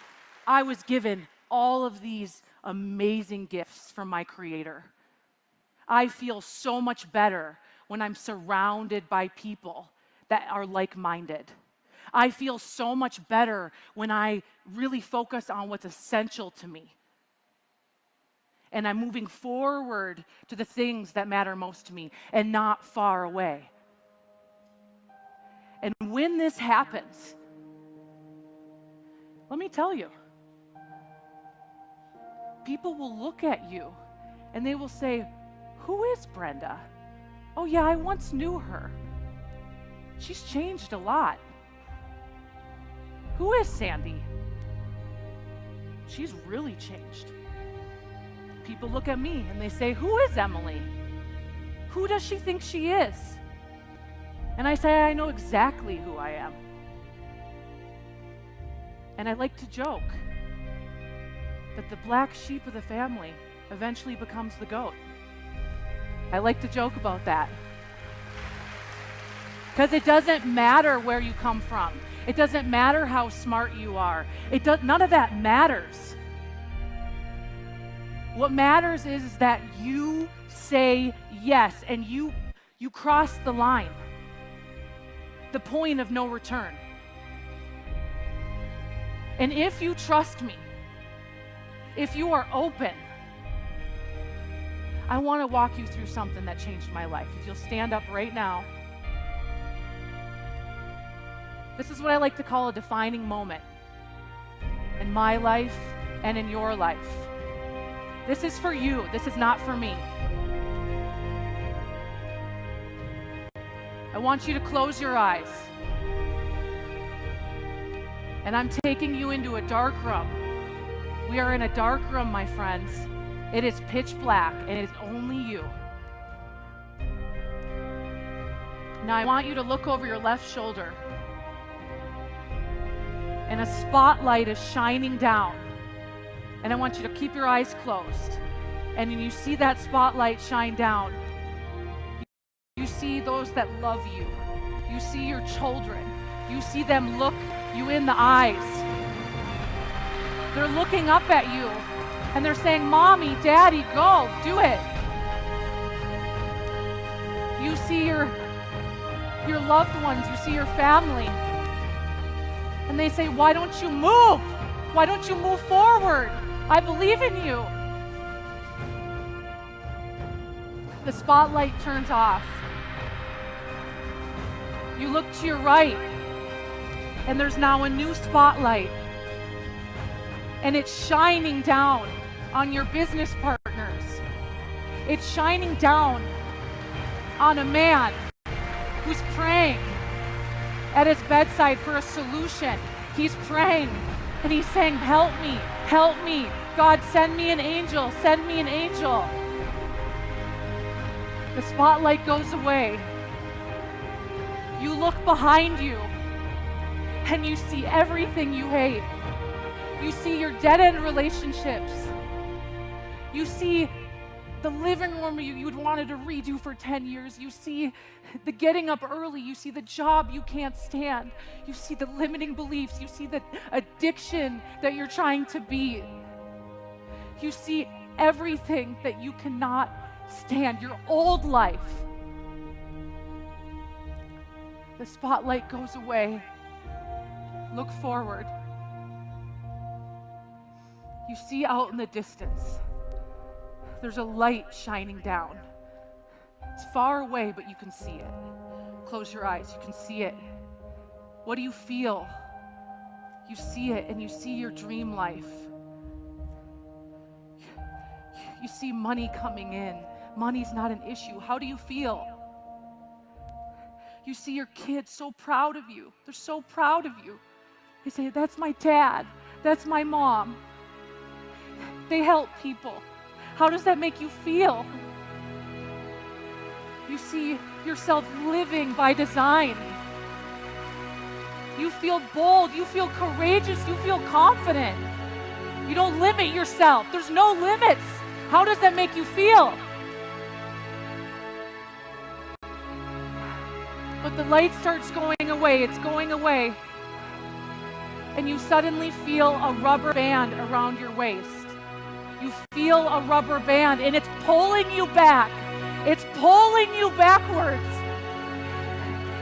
I was given all of these amazing gifts from my Creator. I feel so much better when I'm surrounded by people that are like-minded. I feel so much better when I really focus on what's essential to me. And I'm moving forward to the things that matter most to me and not far away. And when this happens, let me tell you, people will look at you and they will say, "Who is Brenda? Oh yeah, I once knew her. She's changed a lot. Who is Sandy? She's really changed." People look at me and they say, "Who is Emily? Who does she think she is?" And I say, "I know exactly who I am." And I like to joke that the black sheep of the family eventually becomes the goat. I like to joke about that. Because it doesn't matter where you come from. It doesn't matter how smart you are. None of that matters. What matters is that you say yes and you cross the line. The point of no return. And if you trust me, if you are open, I want to walk you through something that changed my life. If you'll stand up right now. This is what I like to call a defining moment in my life and in your life. This is for you. This is not for me. I want you to close your eyes. And I'm taking you into a dark room. We are in a dark room, my friends. It is pitch black, and it is only you. Now I want you to look over your left shoulder. And a spotlight is shining down. And I want you to keep your eyes closed. And when you see that spotlight shine down, you see those that love you. You see your children. You see them look you in the eyes. They're looking up at you and they're saying, "Mommy, Daddy, go, do it." You see your loved ones, you see your family, and they say, "Why don't you move? Why don't you move forward? I believe in you." The spotlight turns off. You look to your right, and there's now a new spotlight. And it's shining down on your business partners. It's shining down on a man who's praying at his bedside for a solution. He's praying and he's saying, "Help me, help me. God, send me an angel, send me an angel." The spotlight goes away. You look behind you and you see everything you hate. You see your dead-end relationships. You see the living room you'd wanted to redo for 10 years. You see the getting up early. You see the job you can't stand. You see the limiting beliefs. You see the addiction that you're trying to beat. You see everything that you cannot stand, your old life. The spotlight goes away. Look forward. You see out in the distance, there's a light shining down. It's far away, but you can see it. Close your eyes, you can see it. What do you feel? You see it, and you see your dream life. You see money coming in. Money's not an issue. How do you feel? You see your kids so proud of you. They're so proud of you. They say, "That's my dad. That's my mom. They help people." How does that make you feel? You see yourself living by design. You feel bold, you feel courageous, you feel confident. You don't limit yourself. There's no limits. How does that make you feel? But the light starts going away, it's going away. And you suddenly feel a rubber band around your waist. You feel a rubber band and it's pulling you back. It's pulling you backwards.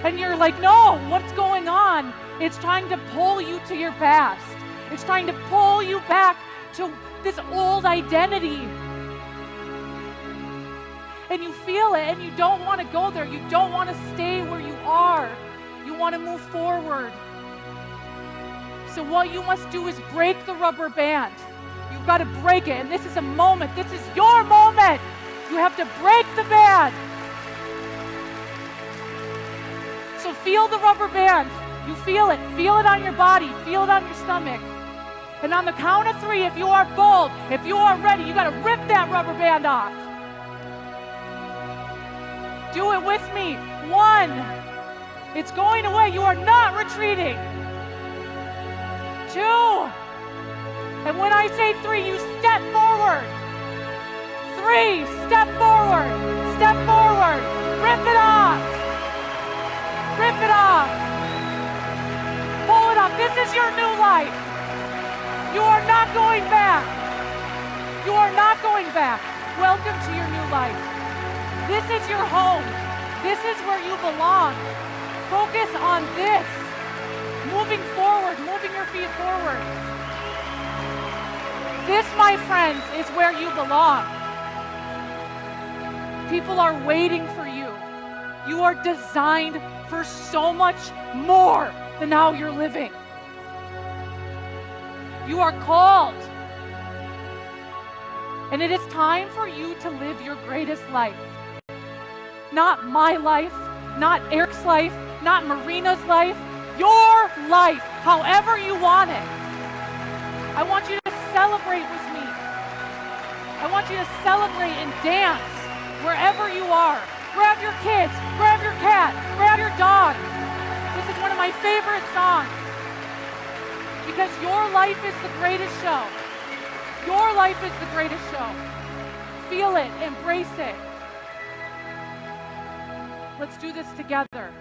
And you're like, no, what's going on? It's trying to pull you to your past. It's trying to pull you back to this old identity. And you feel it and you don't want to go there. You don't want to stay where you are. You want to move forward. So what you must do is break the rubber band. You've got to break it. And this is a moment. This is your moment. You have to break the band. So feel the rubber band. You feel it. Feel it on your body. Feel it on your stomach. And on the count of 3, if you are bold, if you are ready, you got to rip that rubber band off. Do it with me. 1. It's going away. You are not retreating. 2. And when I say 3, you step forward. 3, step forward. Step forward. Rip it off. Rip it off. Pull it off. This is your new life. You are not going back. You are not going back. Welcome to your new life. This is your home. This is where you belong. Focus on this. Moving forward, moving your feet forward. This, my friends, is where you belong. People are waiting for you. You are designed for so much more than how you're living. You are called. And it is time for you to live your greatest life. Not my life, not Eric's life, not Marina's life, your life, however you want it. I want you to celebrate with me. I want you to celebrate and dance wherever you are. Grab your kids, grab your cat, grab your dog. This is one of my favorite songs. Because your life is the greatest show. Your life is the greatest show. Feel it, embrace it. Let's do this together.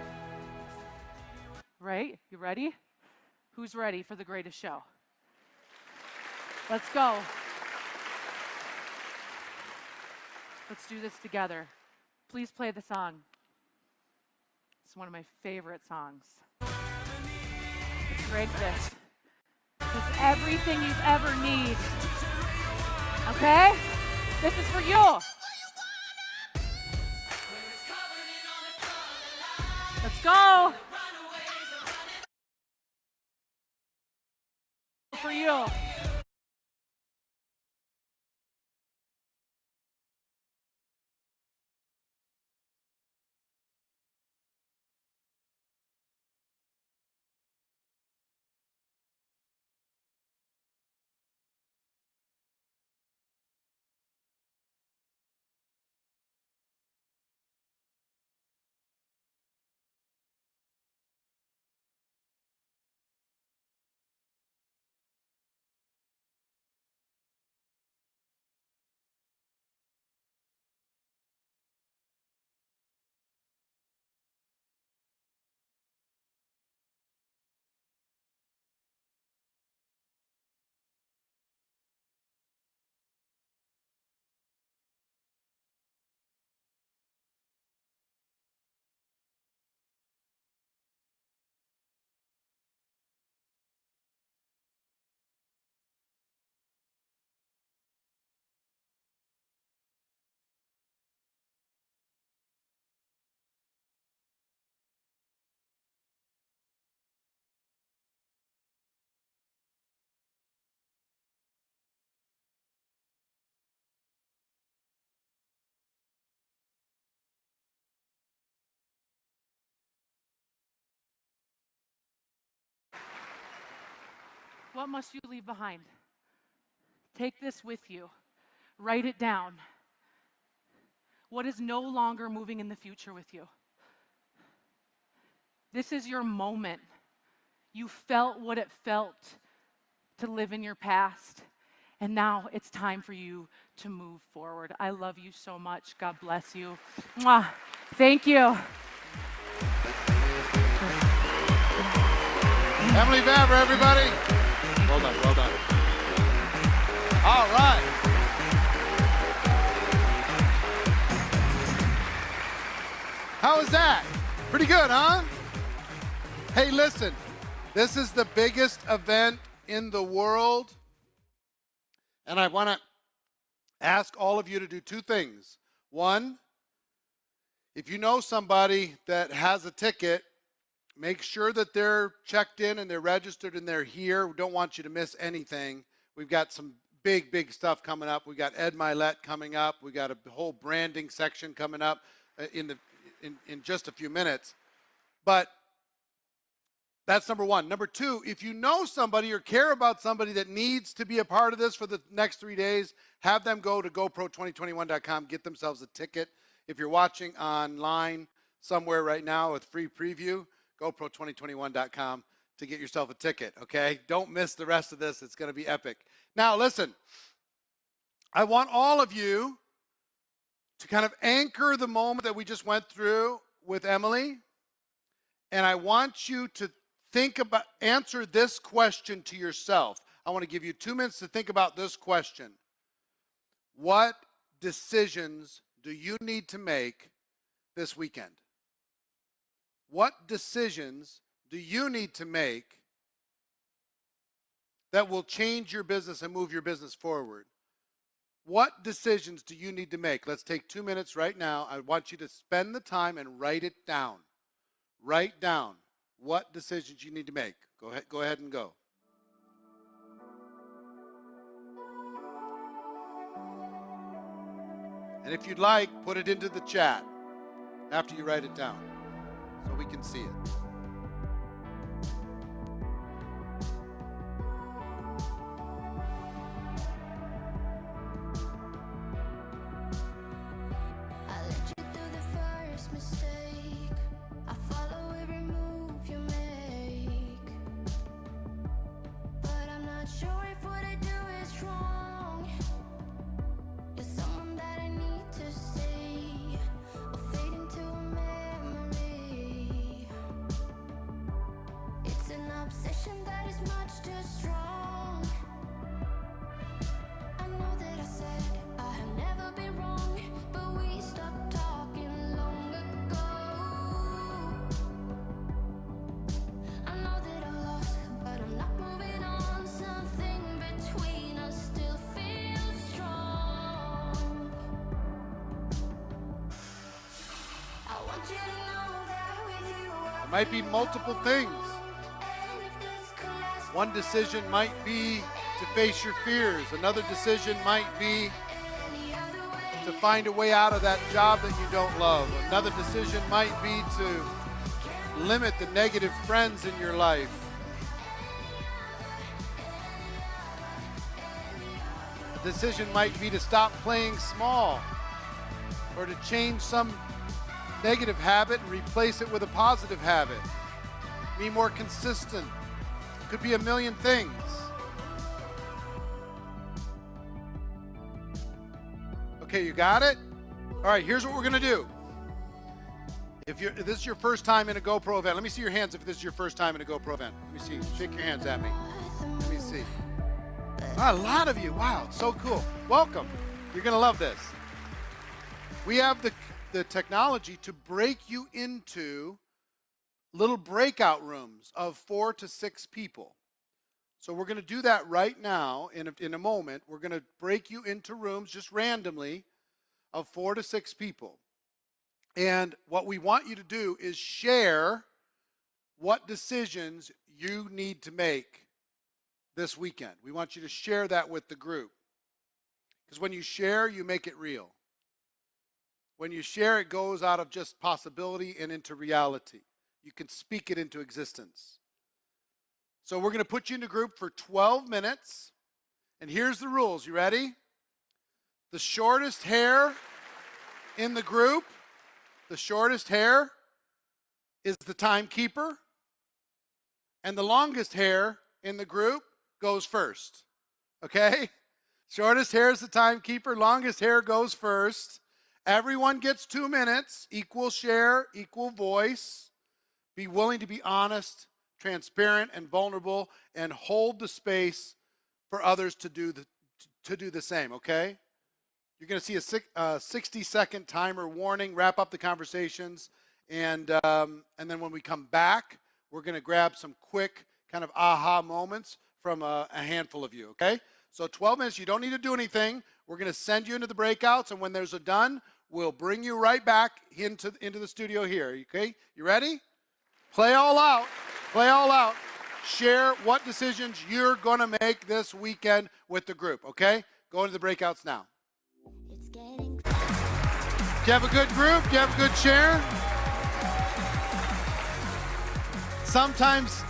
Right? You ready? Who's ready for the greatest show? Let's go. Let's do this together. Please play the song. It's one of my favorite songs. Let's break this. It's everything you've ever need. Okay? This is for you. Let's go. For you. What must you leave behind? Take this with you. Write it down. What is no longer moving in the future with you? This is your moment. You felt what it felt to live in your past. And now it's time for you to move forward. I love you so much. God bless you. Mwah. Thank you. Emily Vavra, everybody. Well done, well done. All right. How was that? Pretty good, huh? Hey, listen, this is the biggest event in the world, and I want to ask all of you to do two things. One, if you know somebody that has a ticket, make sure that they're checked in and they're registered and they're here. We don't want you to miss anything. We've got some big stuff coming up. We've got Ed Milet coming up. We've got a whole branding section coming up in just a few minutes. But that's number one. Number two, if you know somebody or care about somebody that needs to be a part of this for the next 3 days, have them go to GoPro2021.com, get themselves a ticket. If you're watching online somewhere right now with free preview, GoPro2021.com to get yourself a ticket, okay? Don't miss the rest of this. It's going to be epic. Now, listen, I want all of you to kind of anchor the moment that we just went through with Emily, and I want you to answer this question to yourself. I want to give you 2 minutes to think about this question. What decisions do you need to make this weekend? What decisions do you need to make that will change your business and move your business forward? What decisions do you need to make? Let's take 2 minutes right now. I want you to spend the time and write it down. Write down what decisions you need to make. Go ahead and go. And if you'd like, put it into the chat after you write it down so we can see it. Might be multiple things. One decision might be to face your fears. Another decision might be to find a way out of that job that you don't love. Another decision might be to limit the negative friends in your life. A decision might be to stop playing small or to change some negative habit and replace it with a positive habit. Be more consistent. It could be a million things. Okay, you got it? All right, here's what we're going to do. If this is your first time in a GoPro event, let me see your hands if this is your first time in a GoPro event. Let me see. Shake your hands at me. Let me see. A lot of you. Wow, it's so cool. Welcome. You're going to love this. We have the technology to break you into little breakout rooms of 4 to 6 people. So we're going to do that right now in a moment. We're going to break you into rooms just randomly of 4 to 6 people. And what we want you to do is share what decisions you need to make this weekend. We want you to share that with the group. Because when you share, you make it real. When you share, it goes out of just possibility and into reality. You can speak it into existence. So we're going to put you in a group for 12 minutes. And here's the rules. You ready? The shortest hair in the group, the shortest hair is the timekeeper. and the longest hair in the group goes first. Okay? Shortest hair is the timekeeper, longest hair goes first. Everyone gets 2 minutes, equal share, equal voice. Be willing to be honest, transparent, and vulnerable, and hold the space for others to do the same, okay? You're going to see a 60-second timer warning, wrap up the conversations, and then when we come back, we're going to grab some quick kind of aha moments from a handful of you, okay? So 12 minutes, you don't need to do anything. We're going to send you into the breakouts, and when there's a done, we'll bring you right back into the studio here, okay? You ready? Play all out. Play all out. Share what decisions you're going to make this weekend with the group, okay? Go into the breakouts now. Do you have a good group? Do you have a good share? Sometimes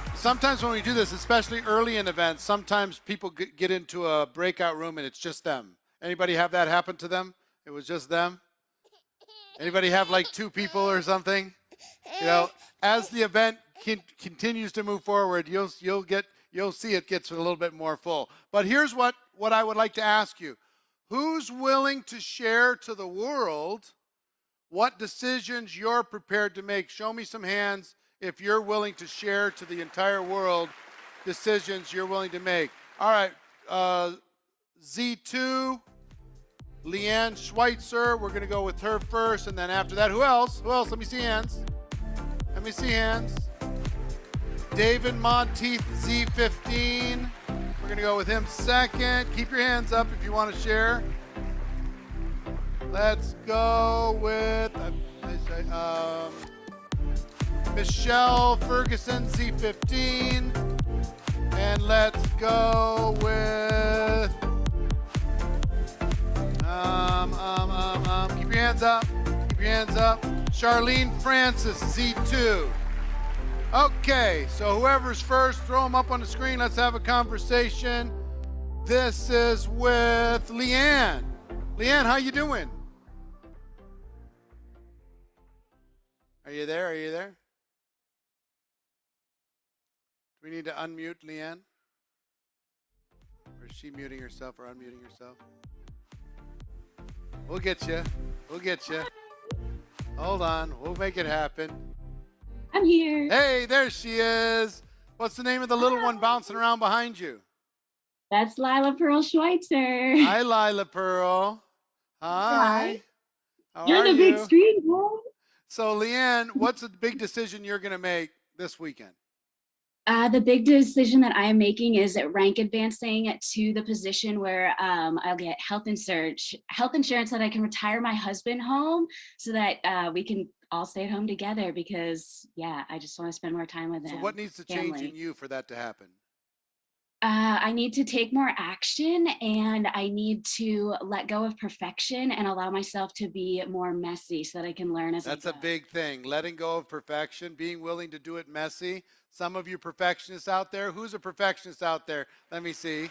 when we do this, especially early in events, sometimes people get into a breakout room and it's just them. Anybody have that happen to them? It was just them? Anybody have like 2 people or something? You know, as the event continues to move forward, you'll see it gets a little bit more full. But here's what I would like to ask you. Who's willing to share to the world what decisions you're prepared to make? Show me some hands if you're willing to share to the entire world decisions you're willing to make. All right, Z2, Leanne Schweitzer, we're gonna go with her first, and then after that, who else? Who else? Let me see hands. Let me see hands. David Monteith, Z15. We're gonna go with him second. Keep your hands up if you want to share. Let's go with Michelle Ferguson, Z15. And let's go with keep your hands up. Keep your hands up. Charlene Francis, Z2. Okay, so whoever's first, throw them up on the screen. Let's have a conversation. This is with Leanne. Leanne, how you doing? Are you there? Are you there? Do we need to unmute Leanne? Or is she muting herself or unmuting herself? We'll get you. We'll get you. Hold on. We'll make it happen. I'm here. Hey, there she is. What's the name of the little one bouncing around behind you? That's Lila Pearl Schweitzer. Hi, Lila Pearl. Hi. How You're are the you? big screen, boy. So, Leanne, what's the big decision you're going to make this weekend? The big decision that I am making is rank advancing to the position where I'll get health insurance so that I can retire my husband home so that we can all stay at home together because, yeah, I just want to spend more time with him. So what needs to change in you for that to happen? I need to take more action and I need to let go of perfection and allow myself to be more messy so that I can learn as I go. That's a big thing. Letting go of perfection, being willing to do it messy. Some of you perfectionists out there, who's a perfectionist out there? Let me see. You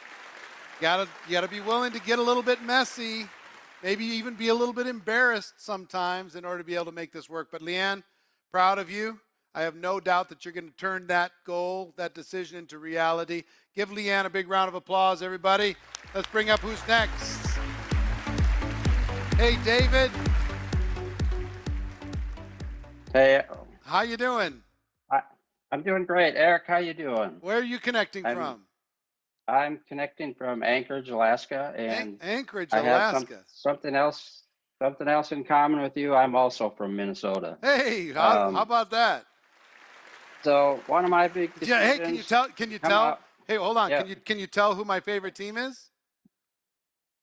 gotta be willing to get a little bit messy, maybe even be a little bit embarrassed sometimes in order to be able to make this work. But Leanne, proud of you. I have no doubt that you're going to turn that goal, that decision into reality. Give Leanne a big round of applause, everybody. Let's bring up who's next. Hey, David. Hey. How you doing? I'm doing great. Eric, how you doing? Where are you connecting from? I'm connecting from Anchorage, Alaska, and Anchorage, I Alaska. have something else in common with you. I'm also from Minnesota. Hey, how about that? So one of my big decisions. Yeah, hey, can you tell? Hey, hold on. Yeah. Can you tell who my favorite team is?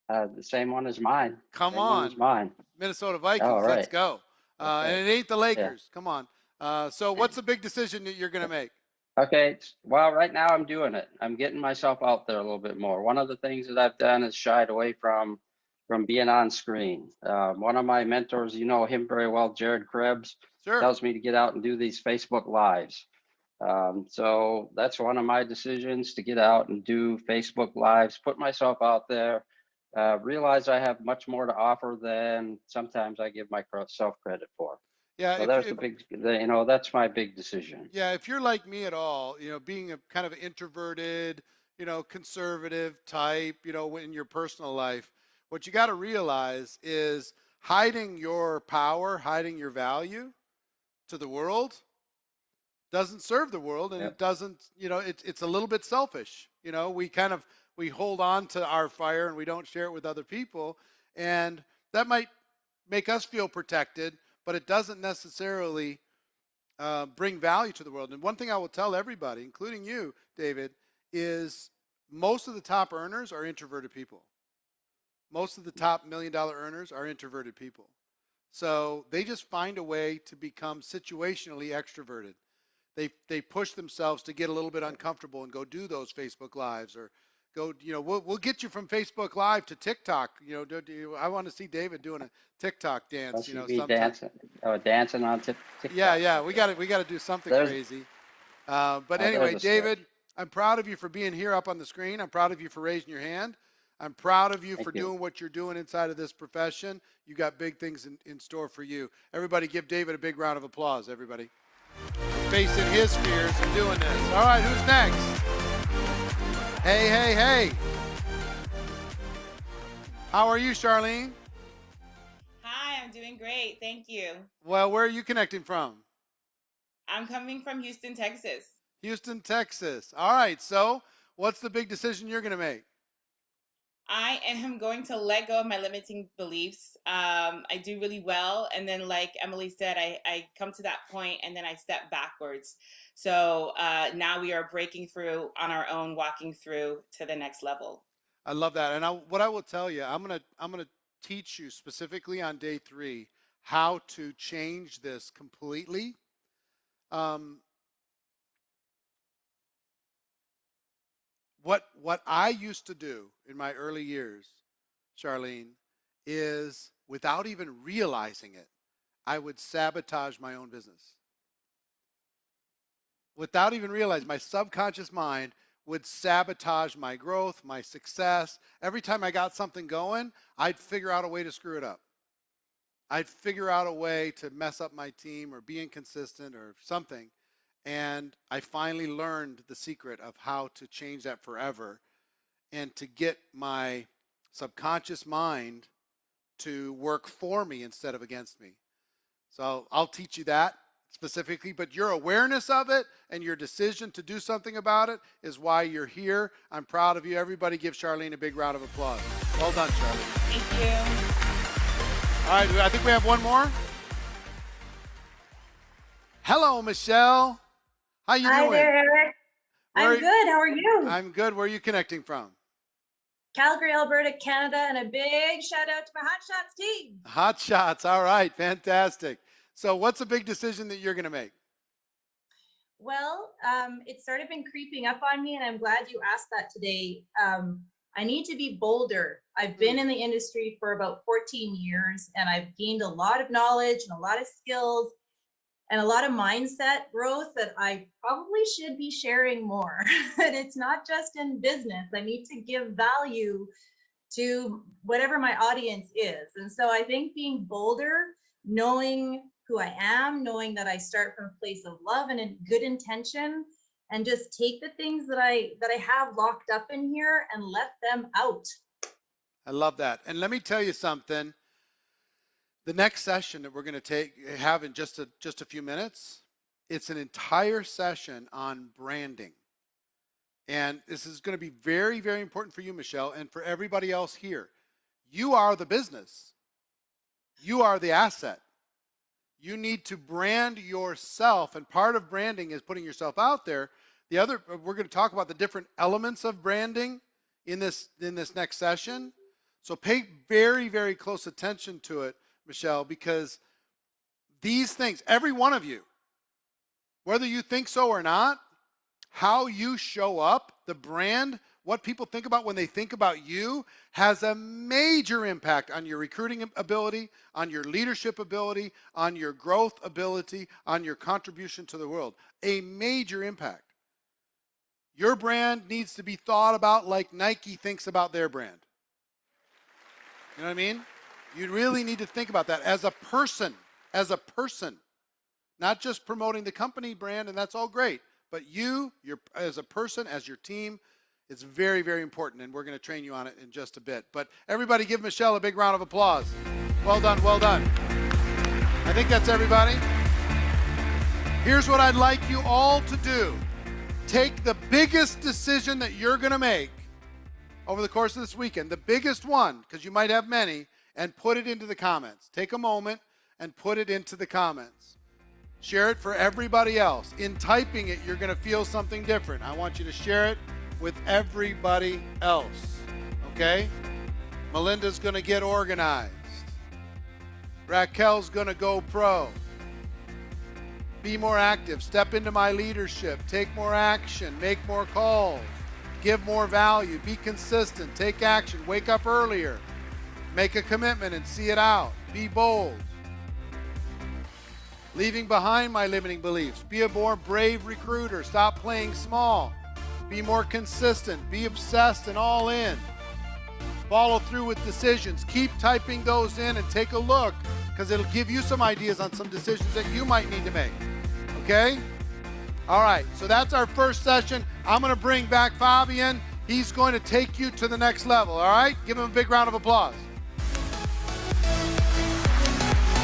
The same one as mine. Come same on. one as mine. Minnesota Vikings. All right. Let's go. Okay. And it ain't the Lakers. Yeah. Come on. So what's the big decision that you're going to make? Okay. Well, right now I'm doing it. I'm getting myself out there a little bit more. One of the things that I've done is shied away from being on screen. One of my mentors, you know him very well, Jared Krebs, Sure. tells me to get out and do these Facebook Lives. So that's one of my decisions, to get out and do Facebook Lives, put myself out there, realize I have much more to offer than sometimes I give myself credit for. Yeah, So there's that's my big decision. yeah, if you're like me at all, being a kind of introverted, conservative type, in your personal life, what you got to realize is hiding your power, hiding your value to the world doesn't serve the world, and Yep. it doesn't, it's a little bit selfish. We hold on to our fire and we don't share it with other people, and that might make us feel protected, but it doesn't necessarily bring value to the world. And one thing I will tell everybody, including you, David, is most of the top earners are introverted people. Most of the top $1 million earners are introverted people. So they just find a way to become situationally extroverted. They push themselves to get a little bit uncomfortable and go do those Facebook Lives, or go, we'll get you from Facebook Live to TikTok. I want to see David doing a TikTok dance, sometime. Dancing on TikTok. Yeah, we got to do something crazy. But anyway, David, I'm proud of you for being here up on the screen. I'm proud of you for raising your hand. I'm proud of you for doing what you're doing inside of this profession. You got big things in store for you. Everybody give David a big round of applause, everybody. Facing his fears and doing this. All right, who's next? Hey. How are you, Charlene? Hi, I'm doing great. Thank you. Well, where are you connecting from? I'm coming from Houston, Texas. Houston, Texas. All right, so what's the big decision you're going to make? I am going to let go of my limiting beliefs. I do really well. And then, like Emily said, I come to that point and then I step backwards. So now we are breaking through on our own, walking through to the next level. I love that. And what I will tell you, I'm gonna teach you specifically on day 3 how to change this completely. What I used to do in my early years, Charlene, is without even realizing it, I would sabotage my own business. Without even realizing, my subconscious mind would sabotage my growth, my success. Every time I got something going, I'd figure out a way to screw it up. I'd figure out a way to mess up my team or be inconsistent or something. And I finally learned the secret of how to change that forever and to get my subconscious mind to work for me instead of against me. So I'll teach you that specifically, but your awareness of it and your decision to do something about it is why you're here. I'm proud of you. Everybody give Charlene a big round of applause. Well done, Charlene. Thank you. All right, I think we have one more. Hello, Michelle. How you doing? Hi there, Eric. I'm good. How are you? I'm good. Where are you connecting from? Calgary, Alberta, Canada, and a big shout out to my Hot Shots team. Hot Shots. All right. Fantastic. So what's a big decision that you're going to make? Well, it's sort of been creeping up on me, and I'm glad you asked that today. I need to be bolder. I've been in the industry for about 14 years, and I've gained a lot of knowledge and a lot of skills and a lot of mindset growth that I probably should be sharing more. And it's not just in business. I need to give value to whatever my audience is. And so I think being bolder, knowing who I am, knowing that I start from a place of love and a good intention, and just take the things that I have locked up in here and let them out. I love that. And let me tell you something. The next session that we're going to have in just a few minutes, it's an entire session on branding. And this is going to be very, very important for you, Michelle, and for everybody else here. You are the business. You are the asset. You need to brand yourself, and part of branding is putting yourself out there. We're going to talk about the different elements of branding in this next session. So pay very, very close attention to it, Michelle, because these things, every one of you, whether you think so or not, how you show up, the brand, what people think about when they think about you, has a major impact on your recruiting ability, on your leadership ability, on your growth ability, on your contribution to the world. A major impact. Your brand needs to be thought about like Nike thinks about their brand. You know what I mean? You really need to think about that as a person. As a person. not just promoting the company brand, and that's all great, but you, as a person, as your team, it's very, very important, and we're going to train you on it in just a bit. But everybody give Michelle a big round of applause. Well done, well done. I think that's everybody. Here's what I'd like you all to do. Take the biggest decision that you're going to make over the course of this weekend, the biggest one, because you might have many, and put it into the comments. Take a moment and put it into the comments. Share it for everybody else. In typing it, you're going to feel something different. I want you to share it with everybody else, okay? Melinda's going to get organized. Raquel's going to go pro. Be more active. Step into my leadership. Take more action. Make more calls. Give more value. Be consistent. Take action. Wake up earlier. Make a commitment and see it out. Be bold. Leaving behind my limiting beliefs. Be a more brave recruiter. Stop playing small. Be more consistent. Be obsessed and all in. Follow through with decisions. Keep typing those in and take a look, because it'll give you some ideas on some decisions that you might need to make. Okay? All right, so that's our first session. I'm going to bring back Fabian. He's going to take you to the next level, all right? Give him a big round of applause.